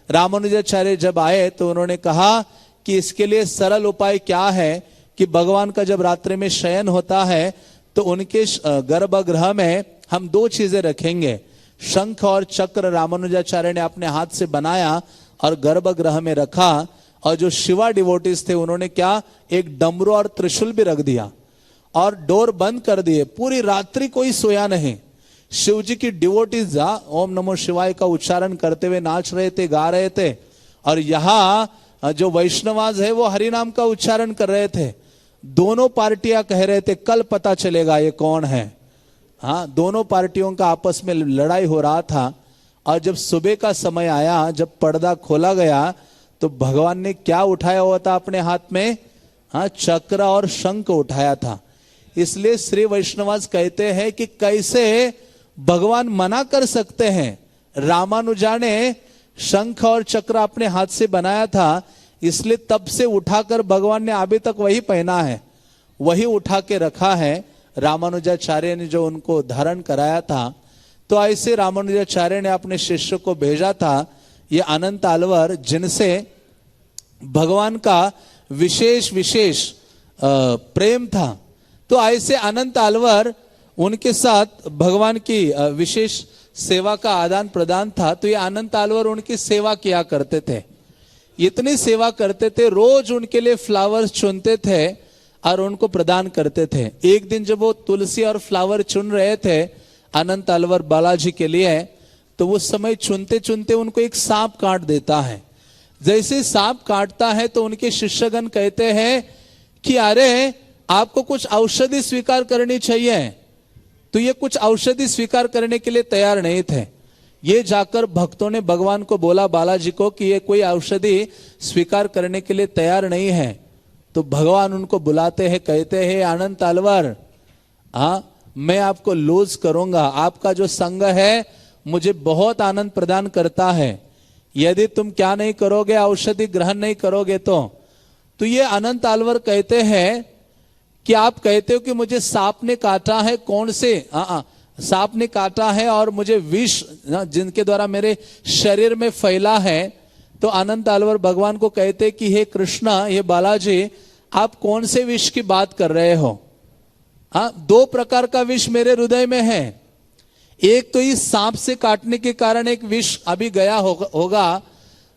रामानुजाचार्य जब आए तो उन्होंने कहा कि इसके लिए सरल उपाय क्या है कि भगवान का जब रात्रि में शयन होता है तो उनके गर्भगृह में हम दो चीजें रखेंगे, शंख और चक्र रामानुजाचार्य ने अपने हाथ से बनाया और गर्भगृह में रखा। और जो शिवा डिवोटीज थे उन्होंने क्या, एक डमरू और त्रिशूल भी रख दिया और डोर बंद कर दिए। पूरी रात्रि कोई सोया नहीं। शिव जी की डिवोटीज ओम नमो शिवाय का उच्चारण करते हुए नाच रहे थे, गा रहे थे, और यहाँ जो वैष्णवाज है वो हरिनाम का उच्चारण कर रहे थे। दोनों पार्टियां कह रहे थे कल पता चलेगा ये कौन है। हाँ, दोनों पार्टियों का आपस में लड़ाई हो रहा था। और जब सुबह का समय आया, जब पर्दा खोला गया तो भगवान ने क्या उठाया हुआ था अपने हाथ में? हाँ, चक्र और शंख उठाया था। इसलिए श्री वैष्णवास कहते हैं कि कैसे भगवान मना कर सकते हैं। रामानुजा ने शंख और चक्र अपने हाथ से बनाया था, इसलिए तब से उठाकर भगवान ने अभी तक वही पहना है, वही उठा के रखा है। रामानुजाचार्य ने जो उनको धारण कराया था, तो ऐसे रामानुजाचार्य ने अपने शिष्य को भेजा था, ये अनंत अलवर, जिनसे भगवान का विशेष विशेष प्रेम था। तो ऐसे अनंत अलवर, उनके साथ भगवान की विशेष सेवा का आदान प्रदान था। तो ये अनंत अलवर उनकी सेवा किया करते थे, इतनी सेवा करते थे, रोज उनके लिए फ्लावर्स चुनते थे और उनको प्रदान करते थे। एक दिन जब वो तुलसी और फ्लावर चुन रहे थे अनंत अलवर बालाजी के लिए, तो उस समय चुनते चुनते उनको एक सांप काट देता है। जैसे सांप काटता है तो उनके शिष्यगण कहते हैं कि अरे आपको कुछ औषधि स्वीकार करनी चाहिए। तो ये कुछ औषधि स्वीकार करने के लिए तैयार नहीं थे। ये जाकर भक्तों ने भगवान को बोला, बालाजी को, कि ये कोई औषधि स्वीकार करने के लिए तैयार नहीं है। तो भगवान उनको बुलाते हैं, कहते हैं अनंत अलवर, हाँ, मैं आपको लूज करूंगा। आपका जो संग है मुझे बहुत आनंद प्रदान करता है। यदि तुम क्या नहीं करोगे, औषधि ग्रहण नहीं करोगे तो ये अनंत अलवर कहते हैं कि आप कहते हो कि मुझे सांप ने काटा है। कौन से? सांप ने काटा है और मुझे विष जिनके द्वारा मेरे शरीर में फैला है। तो अनंत अलवर भगवान को कहते कि हे कृष्णा, हे बालाजी, आप कौन से विष की बात कर रहे हो? दो प्रकार का विष मेरे हृदय में है। एक तो इस सांप से काटने के कारण एक विष अभी गया होगा,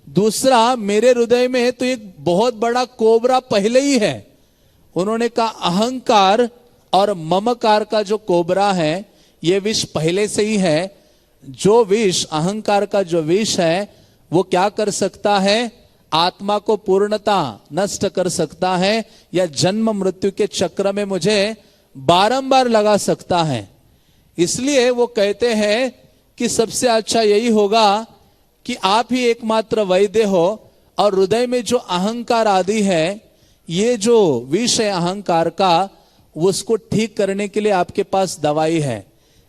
दूसरा मेरे हृदय में तो एक बहुत बड़ा कोबरा पहले ही है। उन्होंने कहा अहंकार और ममकार का जो कोबरा है, ये विष पहले से ही है। जो विष, अहंकार का जो विष है, वो क्या कर सकता है? आत्मा को पूर्णता नष्ट कर सकता है, या जन्म मृत्यु के चक्र में मुझे बारंबार लगा सकता है। इसलिए वो कहते हैं कि सबसे अच्छा यही होगा कि आप ही एकमात्र वैद्य हो, और हृदय में जो अहंकार आदि है, ये जो विष है अहंकार का, उसको ठीक करने के लिए आपके पास दवाई है।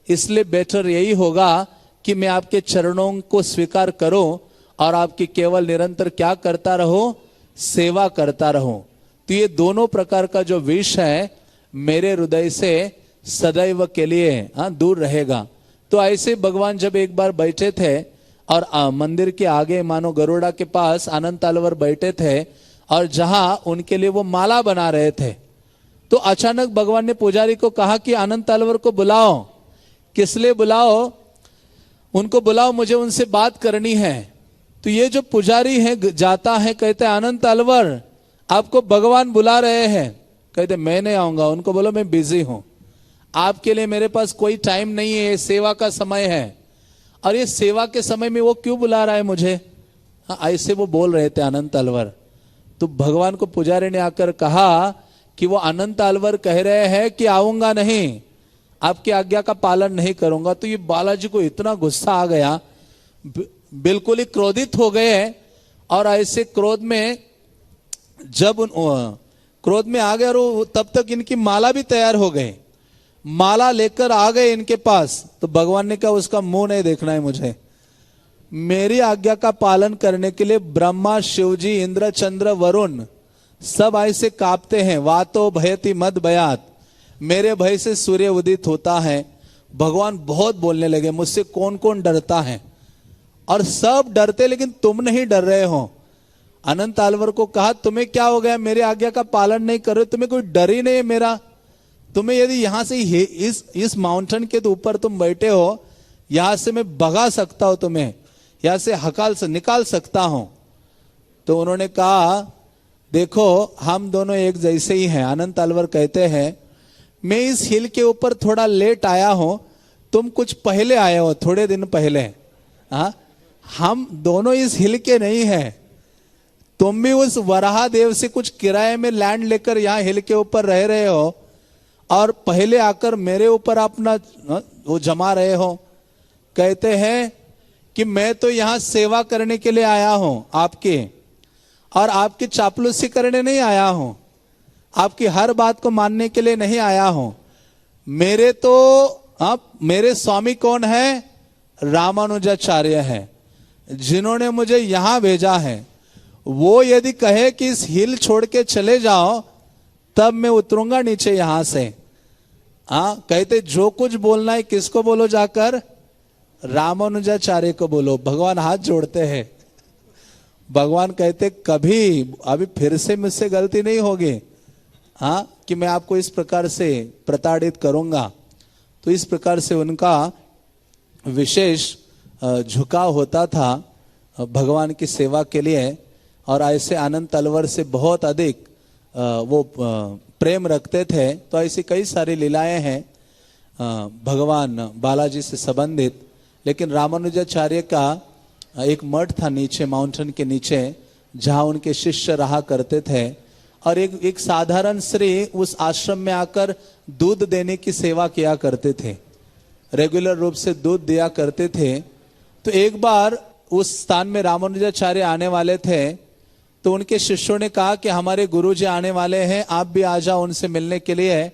इसलिए बेटर यही होगा कि मैं आपके चरणों को स्वीकार करूं और आपकी केवल निरंतर क्या करता रहूं? सेवा करता रहूं। तो ये दोनों प्रकार का जो विष है मेरे हृदय से सदैव के लिए दूर रहेगा। तो ऐसे भगवान जब एक बार बैठे थे और मंदिर के आगे मानो गरुड़ा के पास अनंत अलवर बैठे थे, और जहां उनके लिए वो माला बना रहे थे, तो अचानक भगवान ने पुजारी को कहा कि अनंत अलवर को बुलाओ। किस लिए बुलाओ? उनको बुलाओ, मुझे उनसे बात करनी है। तो ये जो पुजारी है जाता है, कहते हैं अनंत अलवर, आपको भगवान बुला रहे हैं। कहते मैं नहीं आऊंगा। उनको बोलो मैं बिजी हूं, आपके लिए मेरे पास कोई टाइम नहीं है, ये सेवा का समय है। और ये सेवा के समय में वो क्यों बुला रहा है मुझे? ऐसे वो बोल रहे थे अनंत अलवर। तो भगवान को पुजारी ने आकर कहा कि वो अनंत अलवर कह रहे हैं कि आऊंगा नहीं, आपकी आज्ञा का पालन नहीं करूंगा। तो ये बालाजी को इतना गुस्सा आ गया, बिल्कुल ही क्रोधित हो गए। और ऐसे क्रोध में जब क्रोध में आ गए, और तब तक इनकी माला भी तैयार हो गई, माला लेकर आ गए इनके पास। तो भगवान ने कहा उसका मुंह नहीं देखना है मुझे, मेरी आज्ञा का पालन करने के लिए ब्रह्मा, शिवजी, इंद्र, चंद्र, वरुण सब ऐसे कांपते हैं। वातो भयति मद भयात, मेरे भय से सूर्य उदित होता है। भगवान बहुत बोलने लगे, मुझसे कौन कौन डरता है, और सब डरते लेकिन तुम नहीं डर रहे हो। अनंत आलवर को कहा, तुम्हें क्या हो गया, मेरे आज्ञा का पालन नहीं कर रहे, तुम्हें कोई डर ही नहीं है मेरा। तुम्हें यदि यहां से इस माउंटेन के ऊपर तुम बैठे हो, यहां से मैं भगा सकता हूं, तुम्हें यहां से निकाल सकता हूं। तो उन्होंने कहा, देखो हम दोनों एक जैसे ही हैं। अनंत आलवर कहते हैं, मैं इस हिल के ऊपर थोड़ा लेट आया हूं, तुम कुछ पहले आए हो, थोड़े दिन पहले। हाँ, हम दोनों इस हिल के नहीं हैं। तुम भी उस वराह देव से कुछ किराए में लैंड लेकर यहां हिल के ऊपर रह रहे हो, और पहले आकर मेरे ऊपर अपना वो जमा रहे हो। कहते हैं कि मैं तो यहां सेवा करने के लिए आया हूं आपके, और आपकी चापलूसी करने नहीं आया हूं, आपकी हर बात को मानने के लिए नहीं आया हूं। मेरे स्वामी कौन है? रामानुजाचार्य है, जिन्होंने मुझे यहां भेजा है। वो यदि कहे कि इस हिल छोड़ के चले जाओ, तब मैं उतरूंगा नीचे यहां से। कहते जो कुछ बोलना है किसको बोलो जाकर? रामानुजाचार्य को बोलो। भगवान हाथ जोड़ते हैं। भगवान कहते कभी अभी फिर से मुझसे गलती नहीं होगी, कि मैं आपको इस प्रकार से प्रताड़ित करूंगा। तो इस प्रकार से उनका विशेष झुकाव होता था भगवान की सेवा के लिए, और ऐसे अनंत अलवर से बहुत अधिक वो प्रेम रखते थे। तो ऐसी कई सारी लीलाएं हैं भगवान बालाजी से संबंधित। लेकिन रामानुजाचार्य का एक मठ था नीचे, माउंटेन के नीचे, जहां उनके शिष्य रहा करते थे, और एक साधारण श्री उस आश्रम में आकर दूध देने की सेवा किया करते थे, रेगुलर रूप से दूध दिया करते थे। तो एक बार उस स्थान में रामानुजाचार्य आने वाले थे, तो उनके शिष्यों ने कहा कि हमारे गुरुजी आने वाले हैं, आप भी आ जाओ उनसे मिलने के लिए।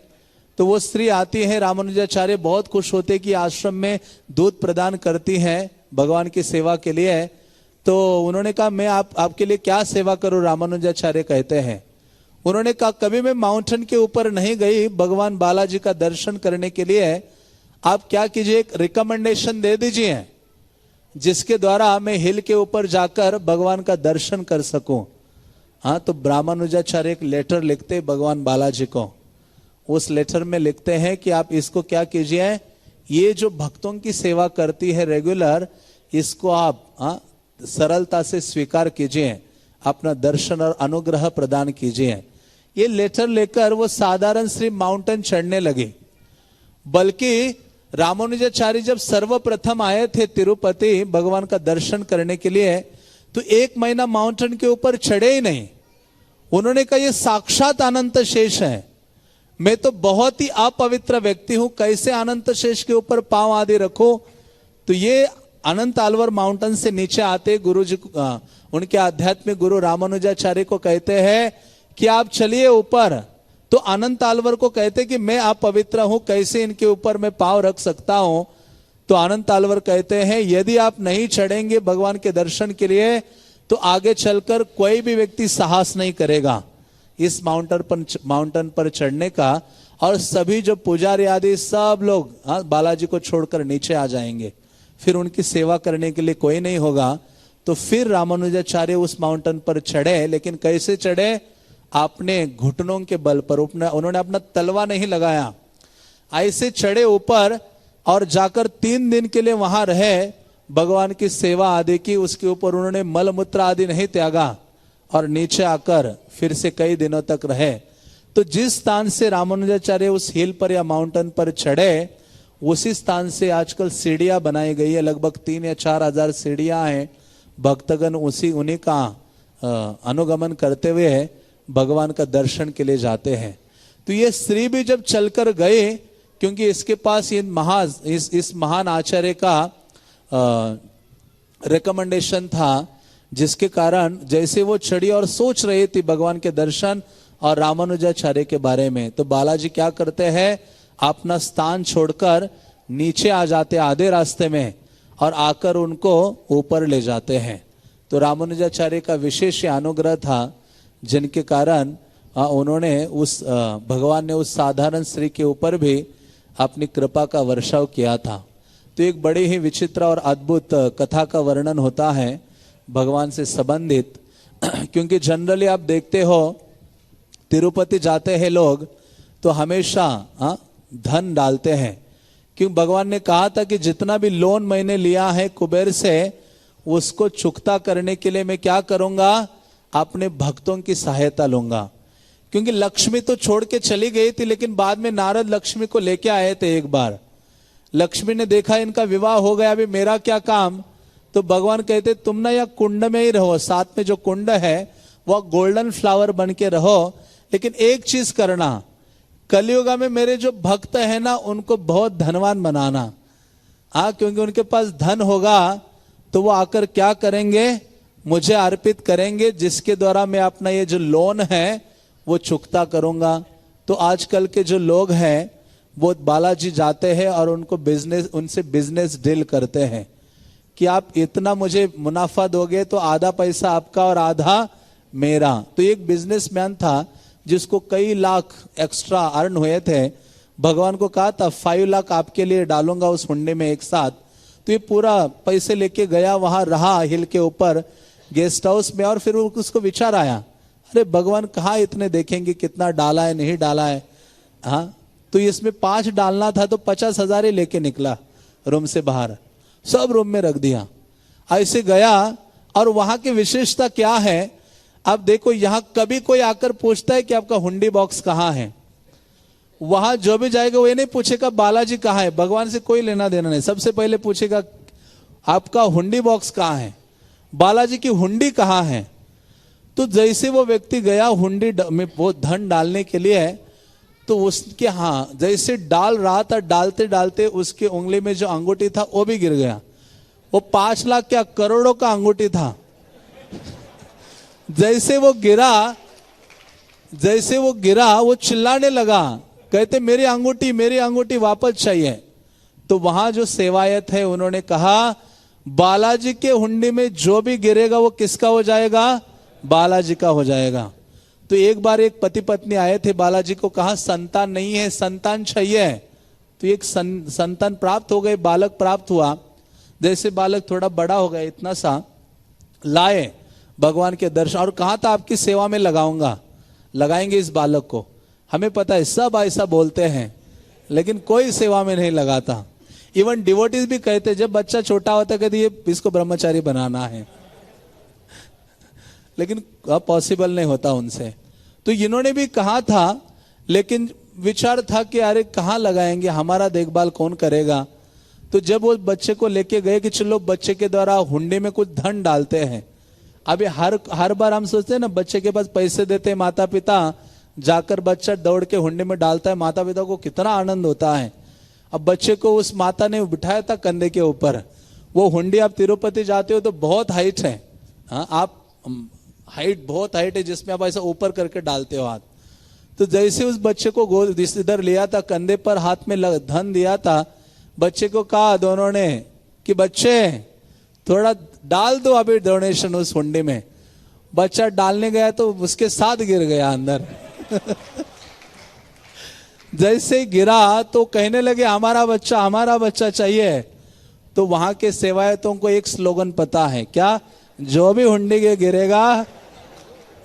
तो वो स्त्री आती है, रामानुजाचार्य बहुत खुश होते कि आश्रम में दूध प्रदान करती हैं भगवान की सेवा के लिए। तो उन्होंने कहा, मैं आपके लिए क्या सेवा करूं? रामानुजाचार्य कहते हैं, उन्होंने कहा, कभी मैं माउंटेन के ऊपर नहीं गई भगवान बालाजी का दर्शन करने के लिए, आप क्या कीजिए, एक रिकमेंडेशन दे दीजिए जिसके द्वारा मैं हिल के ऊपर जाकर भगवान का दर्शन कर सकूं। तो रामानुजाचार्य एक लेटर लिखते भगवान बालाजी को। उस लेटर में लिखते हैं कि आप इसको क्या कीजिए, ये जो भक्तों की सेवा करती है रेगुलर, इसको आप सरलता से स्वीकार कीजिए, अपना दर्शन और अनुग्रह प्रदान कीजिए। ये लेटर लेकर वो साधारण श्री माउंटेन चढ़ने लगे। बल्कि रामानुजाचार्य जब सर्वप्रथम आए थे तिरुपति भगवान का दर्शन करने के लिए, तो 1 महीना माउंटेन के ऊपर चढ़े ही नहीं। उन्होंने कहा, ये साक्षात अनंत शेष है, मैं तो बहुत ही अपवित्र व्यक्ति हूं, कैसे अनंत शेष के ऊपर पांव आदि रखो। तो ये अनंत आलवर माउंटेन से नीचे आते गुरु जी, उनके आध्यात्मिक गुरु रामानुजाचार्य को कहते हैं कि आप चलिए ऊपर। तो अनंत आलवर को कहते कि मैं अपवित्र हूं, कैसे इनके ऊपर मैं पांव रख सकता हूं। तो अनंत आलवर कहते हैं, यदि आप नहीं चढ़ेंगे भगवान के दर्शन के लिए, तो आगे चलकर कोई भी व्यक्ति साहस नहीं करेगा इस माउंटेन पर चढ़ने का, और सभी जो पुजारी आदि सब लोग बालाजी को छोड़कर नीचे आ जाएंगे, फिर उनकी सेवा करने के लिए कोई नहीं होगा। तो फिर रामानुजाचार्य उस माउंटेन पर चढ़े, लेकिन कैसे चढ़े? अपने घुटनों के बल पर। उन्होंने अपना तलवा नहीं लगाया, ऐसे चढ़े ऊपर, और जाकर 3 दिन के लिए वहां रहे, भगवान की सेवा आदि की। उसके ऊपर उन्होंने मल मूत्र आदि नहीं त्यागा, और नीचे आकर फिर से कई दिनों तक रहे। तो जिस स्थान से रामानुजाचार्य उस हिल पर या माउंटेन पर चढ़े, उसी स्थान से आजकल सीढ़ियां बनाई गई है, लगभग 3 या 4 हजार सीढ़ियां हैं। भक्तगण उन्हीं का अनुगमन करते हुए भगवान का दर्शन के लिए जाते हैं। तो ये स्त्री भी जब चलकर गए, क्योंकि इसके पास इस महान आचार्य का रिकमेंडेशन था, जिसके कारण जैसे वो चढ़ी और सोच रही थी भगवान के दर्शन और रामानुजाचार्य के बारे में, तो बालाजी क्या करते हैं, अपना स्थान छोड़कर नीचे आ जाते आधे रास्ते में, और आकर उनको ऊपर ले जाते हैं। तो रामानुजाचार्य का विशेष अनुग्रह था, जिनके कारण उन्होंने भगवान ने उस साधारण स्त्री के ऊपर भी अपनी कृपा का वर्षाव किया था। तो एक बड़ी ही विचित्र और अद्भुत कथा का वर्णन होता है भगवान से संबंधित। क्योंकि जनरली आप देखते हो तिरुपति जाते हैं लोग तो हमेशा धन डालते हैं, क्योंकि भगवान ने कहा था कि जितना भी लोन मैंने लिया है कुबेर से उसको चुकता करने के लिए मैं क्या करूंगा, अपने भक्तों की सहायता लूंगा। क्योंकि लक्ष्मी तो छोड़ के चली गई थी, लेकिन बाद में नारद लक्ष्मी को लेके आए थे। एक बार लक्ष्मी ने देखा इनका विवाह हो गया, अभी मेरा क्या काम। तो भगवान कहते तुम ना या कुंड में ही रहो, साथ में जो कुंड है वह गोल्डन फ्लावर बन के रहो, लेकिन एक चीज करना, कलियुगा में मेरे जो भक्त है ना उनको बहुत धनवान बनाना। क्योंकि उनके पास धन होगा तो वो आकर क्या करेंगे, मुझे अर्पित करेंगे, जिसके द्वारा मैं अपना ये जो लोन है वो चुकता करूंगा। तो आजकल के जो लोग हैं वो बालाजी जाते हैं और उनसे बिजनेस डील करते हैं कि आप इतना मुझे मुनाफा दोगे तो आधा पैसा आपका और आधा मेरा। तो एक बिजनेसमैन था जिसको कई लाख एक्स्ट्रा अर्न हुए थे। भगवान को कहा था 5 लाख आपके लिए डालूंगा उस हुंडे में एक साथ। तो ये पूरा पैसे लेके गया, वहां रहा हिल के ऊपर गेस्ट हाउस में, और फिर उसको विचार आया, अरे भगवान कहाँ इतने देखेंगे कितना डाला है नहीं डाला है। तो इसमें 5 डालना था तो 50,000 ही लेके निकला रूम से बाहर, सब रूम में रख दिया। ऐसे गया, और वहां की विशेषता क्या है, अब देखो यहां कभी कोई आकर पूछता है कि आपका हुंडी बॉक्स कहां है, वहां जो भी जाएगा वो ये नहीं पूछेगा बालाजी कहां है, भगवान से कोई लेना देना नहीं। सबसे पहले पूछेगा आपका हुंडी बॉक्स कहां है, बालाजी की हुंडी कहां है। तो जैसे वो व्यक्ति गया हुंडी में वो धन डालने के लिए, तो उसके जैसे डाल रहा था, डालते डालते उसके उंगली में जो अंगूठी था वो भी गिर गया। वो 5 लाख क्या करोड़ों का अंगूठी था। जैसे वो गिरा वो चिल्लाने लगा, कहते मेरी अंगूठी वापस चाहिए। तो वहां जो सेवायत है उन्होंने कहा बालाजी के हुंडी में जो भी गिरेगा वो किसका हो जाएगा, बालाजी का हो जाएगा। तो एक बार एक पति पत्नी आए थे, बालाजी को कहा संतान नहीं है, संतान चाहिए। तो एक संतान प्राप्त हो गए, बालक प्राप्त हुआ। जैसे बालक थोड़ा बड़ा हो गया, इतना सा लाए भगवान के दर्शन, और कहा था आपकी सेवा में लगाएंगे इस बालक को। हमें पता है सब ऐसा बोलते हैं, लेकिन कोई सेवा में नहीं लगाता। इवन डिवोटीज भी कहते जब बच्चा छोटा होता है कहते ये इसको ब्रह्मचारी बनाना है, लेकिन अब पॉसिबल नहीं होता उनसे। तो इन्होंने भी कहा था, लेकिन विचार था कि अरे कहाँ लगाएंगे, हमारा देखभाल कौन करेगा। तो जब वो बच्चे को लेके गए कि चलो बच्चे के द्वारा हुंडे में कुछ धन डालते हैं। अभी हर बार हम सोचते हैं ना, बच्चे के पास पैसे देते हैं माता पिता, जाकर बच्चा दौड़ के हुंडे में डालता है, माता पिता को कितना आनंद होता है। अब बच्चे को उस माता ने बिठाया था कंधे के ऊपर। वो हुंडी आप तिरुपति जाते हो तो बहुत हाइट है, आप बहुत हाइट है, जिसमें आप ऐसा ऊपर करके डालते हो हाथ। तो जैसे उस बच्चे को गोद इधर लिया था, कंधे पर हाथ में धन दिया था, बच्चे को कहा दोनों ने कि बच्चे थोड़ा डाल दो अभी डोनेशन उस हुंडी में। बच्चा डालने गया तो उसके साथ गिर गया अंदर। जैसे गिरा तो कहने लगे हमारा बच्चा चाहिए। तो वहां के सेवायतों को एक स्लोगन पता है क्या, जो भी हुंडी के गिरेगा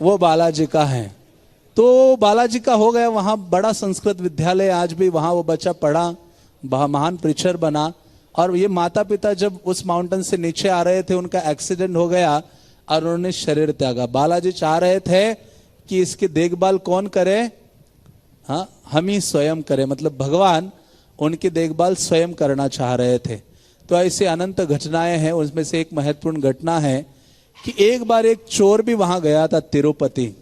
वो बालाजी का है। तो बालाजी का हो गया। वहां बड़ा संस्कृत विद्यालय, आज भी वहां वो बच्चा पढ़ा, महान प्रीचर बना। और ये माता पिता जब उस माउंटेन से नीचे आ रहे थे, उनका एक्सीडेंट हो गया और उन्होंने शरीर त्यागा। बालाजी चाह रहे थे कि इसकी देखभाल कौन करे, हम ही स्वयं करें, मतलब भगवान उनकी देखभाल स्वयं करना चाह रहे थे। तो ऐसे अनंत घटनाएं हैं, उसमें से एक महत्वपूर्ण घटना है कि एक बार एक चोर भी वहां गया था तिरुपति।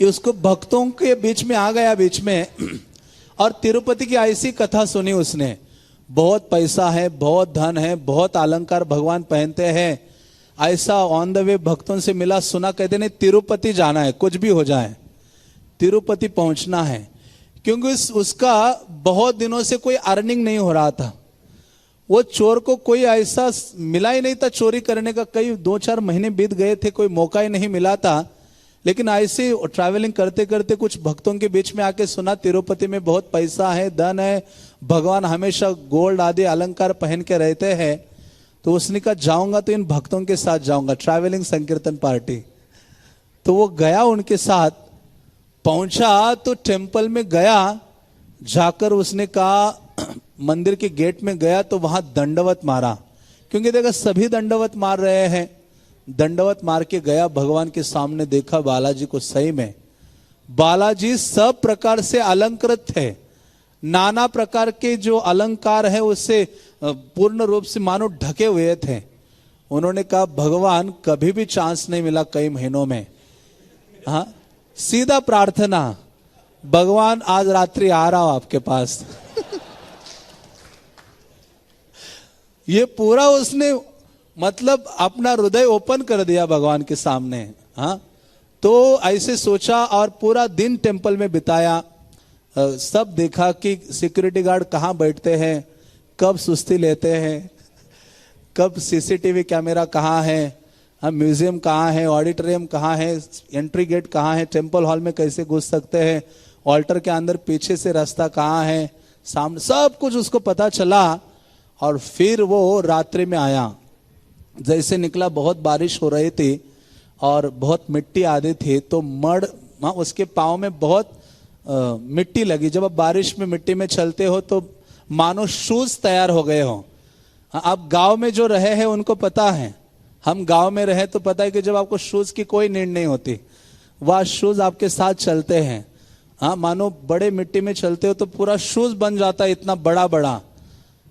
उसको भक्तों के बीच में आ गया बीच में, और तिरुपति की ऐसी कथा सुनी उसने, बहुत पैसा है, बहुत धन है, बहुत अलंकार भगवान पहनते हैं। ऐसा ऑन द वे भक्तों से मिला, सुना, कहते नहीं तिरुपति जाना है, कुछ भी हो जाए तिरुपति पहुंचना है। क्योंकि उसका बहुत दिनों से कोई अर्निंग नहीं हो रहा था। वो चोर को कोई ऐसा मिला ही नहीं था चोरी करने का, कई 2-4 महीने बीत गए थे, कोई मौका ही नहीं मिला था। लेकिन ऐसे ट्रैवलिंग करते करते कुछ भक्तों के बीच में आके सुना तिरुपति में बहुत पैसा है, धन है, भगवान हमेशा गोल्ड आदि अलंकार पहन के रहते हैं। तो उसने कहा जाऊंगा तो इन भक्तों के साथ जाऊंगा, ट्रैवलिंग संकीर्तन पार्टी। तो वो गया उनके साथ, पहुंचा तो टेम्पल में गया, जाकर उसने कहा मंदिर के गेट में गया तो वहां दंडवत मारा, क्योंकि देखा सभी दंडवत मार रहे हैं। दंडवत मार के गया, भगवान के सामने देखा बालाजी को। सही में बालाजी सब प्रकार से अलंकृत थे, नाना प्रकार के जो अलंकार है उससे पूर्ण रूप से मानो ढके हुए थे। उन्होंने कहा भगवान कभी भी चांस नहीं मिला कई महीनों में, हाँ सीधा प्रार्थना, भगवान आज रात्रि आ रहा हूं आपके पास। ये पूरा उसने मतलब अपना हृदय ओपन कर दिया भगवान के सामने। हाँ तो ऐसे सोचा और पूरा दिन टेम्पल में बिताया। सब देखा कि सिक्योरिटी गार्ड कहाँ बैठते हैं, कब सुस्ती लेते हैं, कब सीसीटीवी कैमरा कहाँ है, हम म्यूजियम कहाँ है, ऑडिटोरियम कहाँ है, एंट्री गेट कहाँ है, टेम्पल हॉल में कैसे घुस सकते हैं, ऑल्टर के अंदर पीछे से रास्ता कहाँ है, सामने सब कुछ उसको पता चला। और फिर वो रात्रि में आया। जैसे निकला बहुत बारिश हो रही थी और बहुत मिट्टी आदि थी, तो मड़ उसके पाँव में बहुत मिट्टी लगी। जब आप बारिश में मिट्टी में चलते हो तो मानो शूज तैयार हो गए हो। आप गांव में जो रहे हैं उनको पता है, हम गांव में रहे तो पता है कि जब आपको शूज की कोई नीड नहीं होती, वह शूज आपके साथ चलते हैं। हाँ मानो बड़े मिट्टी में चलते हो तो पूरा शूज बन जाता है, इतना बड़ा बड़ा।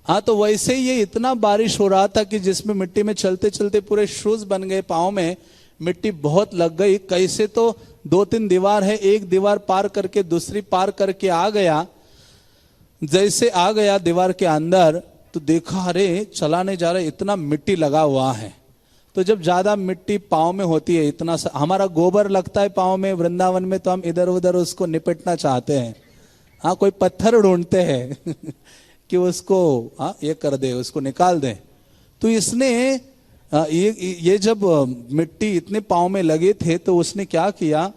हाँ तो वैसे ही ये इतना बारिश हो रहा था कि जिसमें मिट्टी में चलते चलते पूरे शूज बन गए, पाँव में मिट्टी बहुत लग गई। कैसे तो 2-3 दीवार है, एक दीवार पार करके दूसरी पार करके आ गया। जैसे आ गया दीवार के अंदर तो देखा अरे चला नहीं जा रहा, इतना मिट्टी लगा हुआ है। तो जब ज्यादा मिट्टी पाँव में होती है, इतना हमारा गोबर लगता है पाँव में वृंदावन में, तो हम इधर उधर उसको निपटना चाहते हैं। हाँ कोई पत्थर ढूंढते हैं कि उसको ये कर दे, उसको निकाल दे। तो इसने ये जब मिट्टी इतने पाँव में लगे थे तो उसने क्या किया,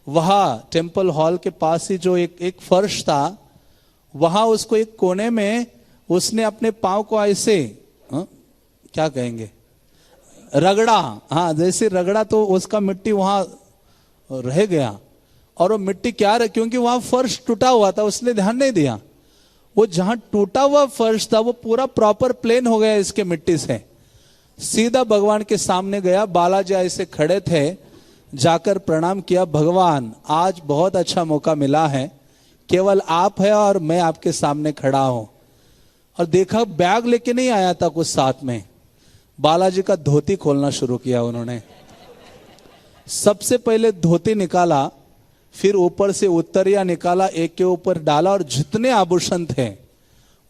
वहां टेम्पल हॉल के पास ही जो एक फर्श था, वहां उसको एक कोने में उसने अपने पाँव को ऐसे क्या कहेंगे रगड़ा। हाँ जैसे रगड़ा तो उसका मिट्टी वहां रह गया। और वो मिट्टी क्या रहे, क्योंकि वहां फर्श टूटा हुआ था, उसने ध्यान नहीं दिया। वो जहां टूटा हुआ फर्श था वो पूरा प्रॉपर प्लेन हो गया इसके मिट्टी से। सीधा भगवान के सामने गया, बालाजी ऐसे खड़े थे, जाकर प्रणाम किया, भगवान आज बहुत अच्छा मौका मिला है, केवल आप है और मैं आपके सामने खड़ा हूं। और देखा बैग लेके नहीं आया था कुछ साथ में, बालाजी का धोती खोलना शुरू किया उन्होंने। सबसे पहले धोती निकाला, फिर ऊपर से उत्तरिया निकाला, एक के ऊपर डाला और जितने आभूषण थे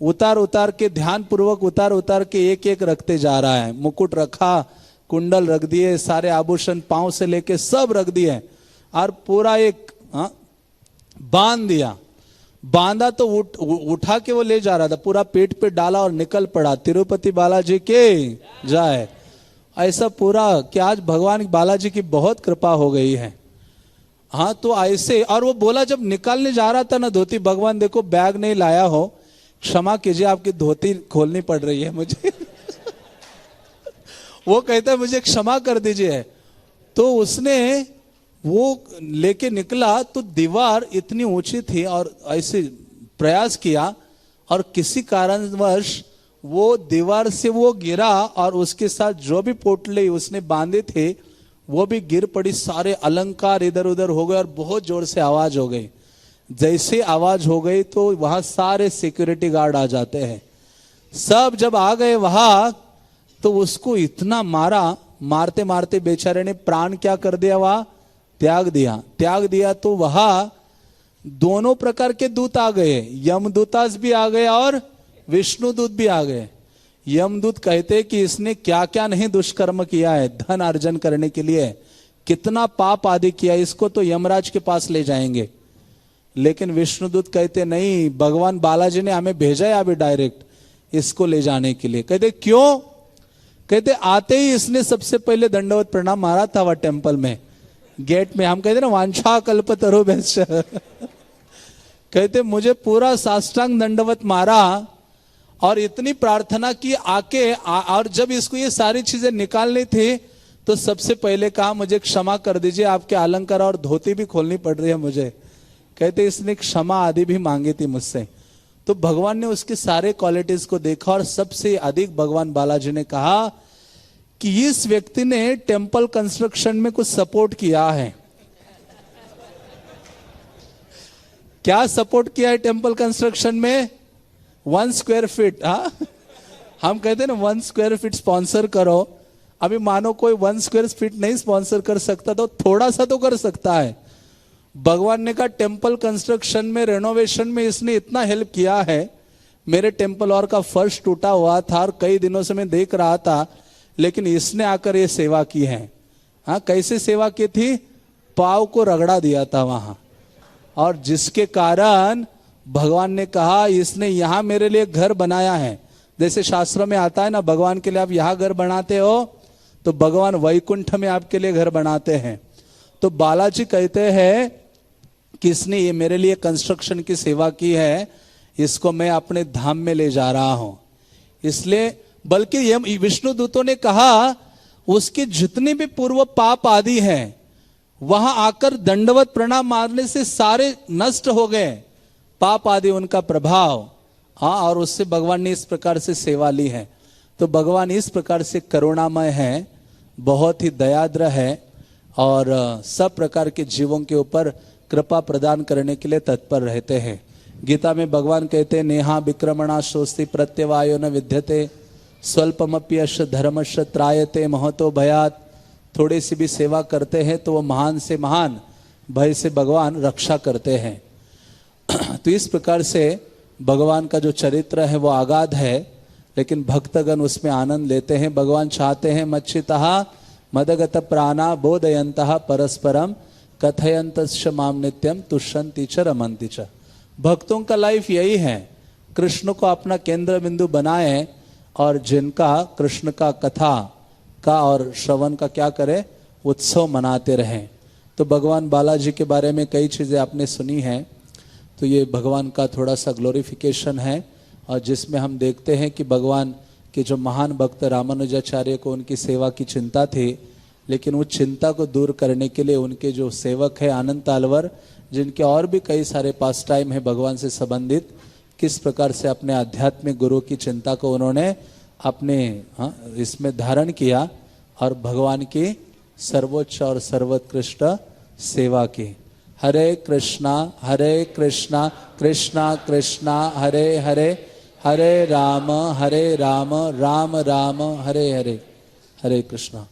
उतार उतार के, ध्यान पूर्वक उतार उतार के एक एक रखते जा रहा है। मुकुट रखा, कुंडल रख दिए, सारे आभूषण पांव से लेके सब रख दिए और पूरा एक बांध दिया। बांधा तो उठा के वो ले जा रहा था, पूरा पेट पे डाला और निकल पड़ा, तिरुपति बालाजी के जाए। ऐसा पूरा कि आज भगवान बालाजी की बहुत कृपा हो गई है। हाँ तो ऐसे, और वो बोला जब निकालने जा रहा था ना धोती, भगवान देखो बैग नहीं लाया हो, क्षमा कीजिए आपकी धोती खोलनी पड़ रही है मुझे। वो कहता है मुझे क्षमा कर दीजिए। तो उसने वो लेके निकला तो दीवार इतनी ऊंची थी और ऐसे प्रयास किया और किसी कारणवश वो दीवार से वो गिरा और उसके साथ जो भी पोटली उसने बांधे थे वो भी गिर पड़ी। सारे अलंकार इधर उधर हो गए और बहुत जोर से आवाज हो गई। जैसे आवाज हो गई तो वहां सारे सिक्योरिटी गार्ड आ जाते हैं। सब जब आ गए वहां तो उसको इतना मारा, मारते मारते बेचारे ने प्राण क्या कर दिया, वहां त्याग दिया। तो वहां दोनों प्रकार के दूत आ गए, यमदूतास भी आ गए और विष्णु दूत भी आ गए। यमदूत कहते कि इसने क्या क्या नहीं दुष्कर्म किया है धन अर्जन करने के लिए, कितना पाप आदि किया, इसको तो यमराज के पास ले जाएंगे। लेकिन विष्णुदूत कहते नहीं, भगवान बालाजी ने हमें भेजा है अभी डायरेक्ट इसको ले जाने के लिए। कहते क्यों? कहते आते ही इसने सबसे पहले दंडवत प्रणाम मारा था वह टेम्पल में, गेट में हम कहते ना वांछा कल्पतरो बेश कहते मुझे पूरा साष्टांग दंडवत मारा और इतनी प्रार्थना की आके और जब इसको ये सारी चीजें निकालनी थी तो सबसे पहले कहा मुझे क्षमा कर दीजिए, आपके अलंकार और धोती भी खोलनी पड़ रही है मुझे। कहते इसने क्षमा आदि भी मांगी थी मुझसे। तो भगवान ने उसके सारे क्वालिटीज को देखा और सबसे अधिक भगवान बालाजी ने कहा कि इस व्यक्ति ने टेम्पल कंस्ट्रक्शन में कुछ सपोर्ट किया है। क्या सपोर्ट किया है टेम्पल कंस्ट्रक्शन में? 1 स्क्वायर फीट। हाँ, हम कहते हैं ना 1 स्क्वायर फीट स्पॉन्सर करो। अभी मानो कोई 1 स्क्वायर फीट नहीं स्पॉन्सर कर सकता तो थोड़ा सा तो कर सकता है। भगवान ने कहा टेम्पल कंस्ट्रक्शन में, रेनोवेशन में इसने इतना हेल्प किया है। मेरे टेम्पल और का फर्श टूटा हुआ था और कई दिनों से मैं देख रहा था, लेकिन इसने आकर ये सेवा की है। हाँ, कैसे सेवा की थी? पाव को रगड़ा दिया था वहां, और जिसके कारण भगवान ने कहा इसने यहां मेरे लिए घर बनाया है। जैसे शास्त्रों में आता है ना, भगवान के लिए आप यहां घर बनाते हो तो भगवान वैकुंठ में आपके लिए घर बनाते हैं। तो बालाजी कहते हैं कि इसने ये मेरे लिए कंस्ट्रक्शन की सेवा की है, इसको मैं अपने धाम में ले जा रहा हूं। इसलिए बल्कि ये विष्णु दूतों ने कहा उसके जितने भी पूर्व पाप आदि हैं वहां आकर दंडवत प्रणाम मारने से सारे नष्ट हो गए, पाप आदि उनका प्रभाव। हाँ, और उससे भगवान ने इस प्रकार से सेवा ली है। तो भगवान इस प्रकार से करुणामय है, बहुत ही दयाद्र है और सब प्रकार के जीवों के ऊपर कृपा प्रदान करने के लिए तत्पर रहते हैं। गीता में भगवान कहते हैं नेहा विक्रमणा शोस्ति प्रत्यवायो न विद्यते स्वल्पमप्यश धर्मश त्रायते महतो भयात। थोड़ी सी भी सेवा करते हैं तो वो महान से महान भय से भगवान रक्षा करते हैं। तो इस प्रकार से भगवान का जो चरित्र है वो अगाध है, लेकिन भक्तगण उसमें आनंद लेते हैं। भगवान चाहते हैं मच्चितः मदगत प्राणा बोधयन्तः परस्परम कथयन्तश्च माम नित्यम तुष्यन्ति च रमन्ति च। भक्तों का लाइफ यही है, कृष्ण को अपना केंद्र बिंदु बनाए और जिनका कृष्ण का कथा का और श्रवण का क्या करे, उत्सव मनाते रहें। तो भगवान बालाजी के बारे में कई चीजें आपने सुनी हैं। तो ये भगवान का थोड़ा सा ग्लोरिफिकेशन है, और जिसमें हम देखते हैं कि भगवान के जो महान भक्त रामानुजाचार्य को उनकी सेवा की चिंता थी, लेकिन उस चिंता को दूर करने के लिए उनके जो सेवक है आनंद तालवर, जिनके और भी कई सारे पास टाइम है भगवान से संबंधित, किस प्रकार से अपने आध्यात्मिक गुरु की चिंता को उन्होंने अपने इसमें धारण किया और भगवान की सर्वोच्च और सर्वोत्कृष्ट सेवा की। हरे कृष्णा कृष्णा कृष्णा हरे हरे, हरे राम राम राम हरे हरे। हरे कृष्णा।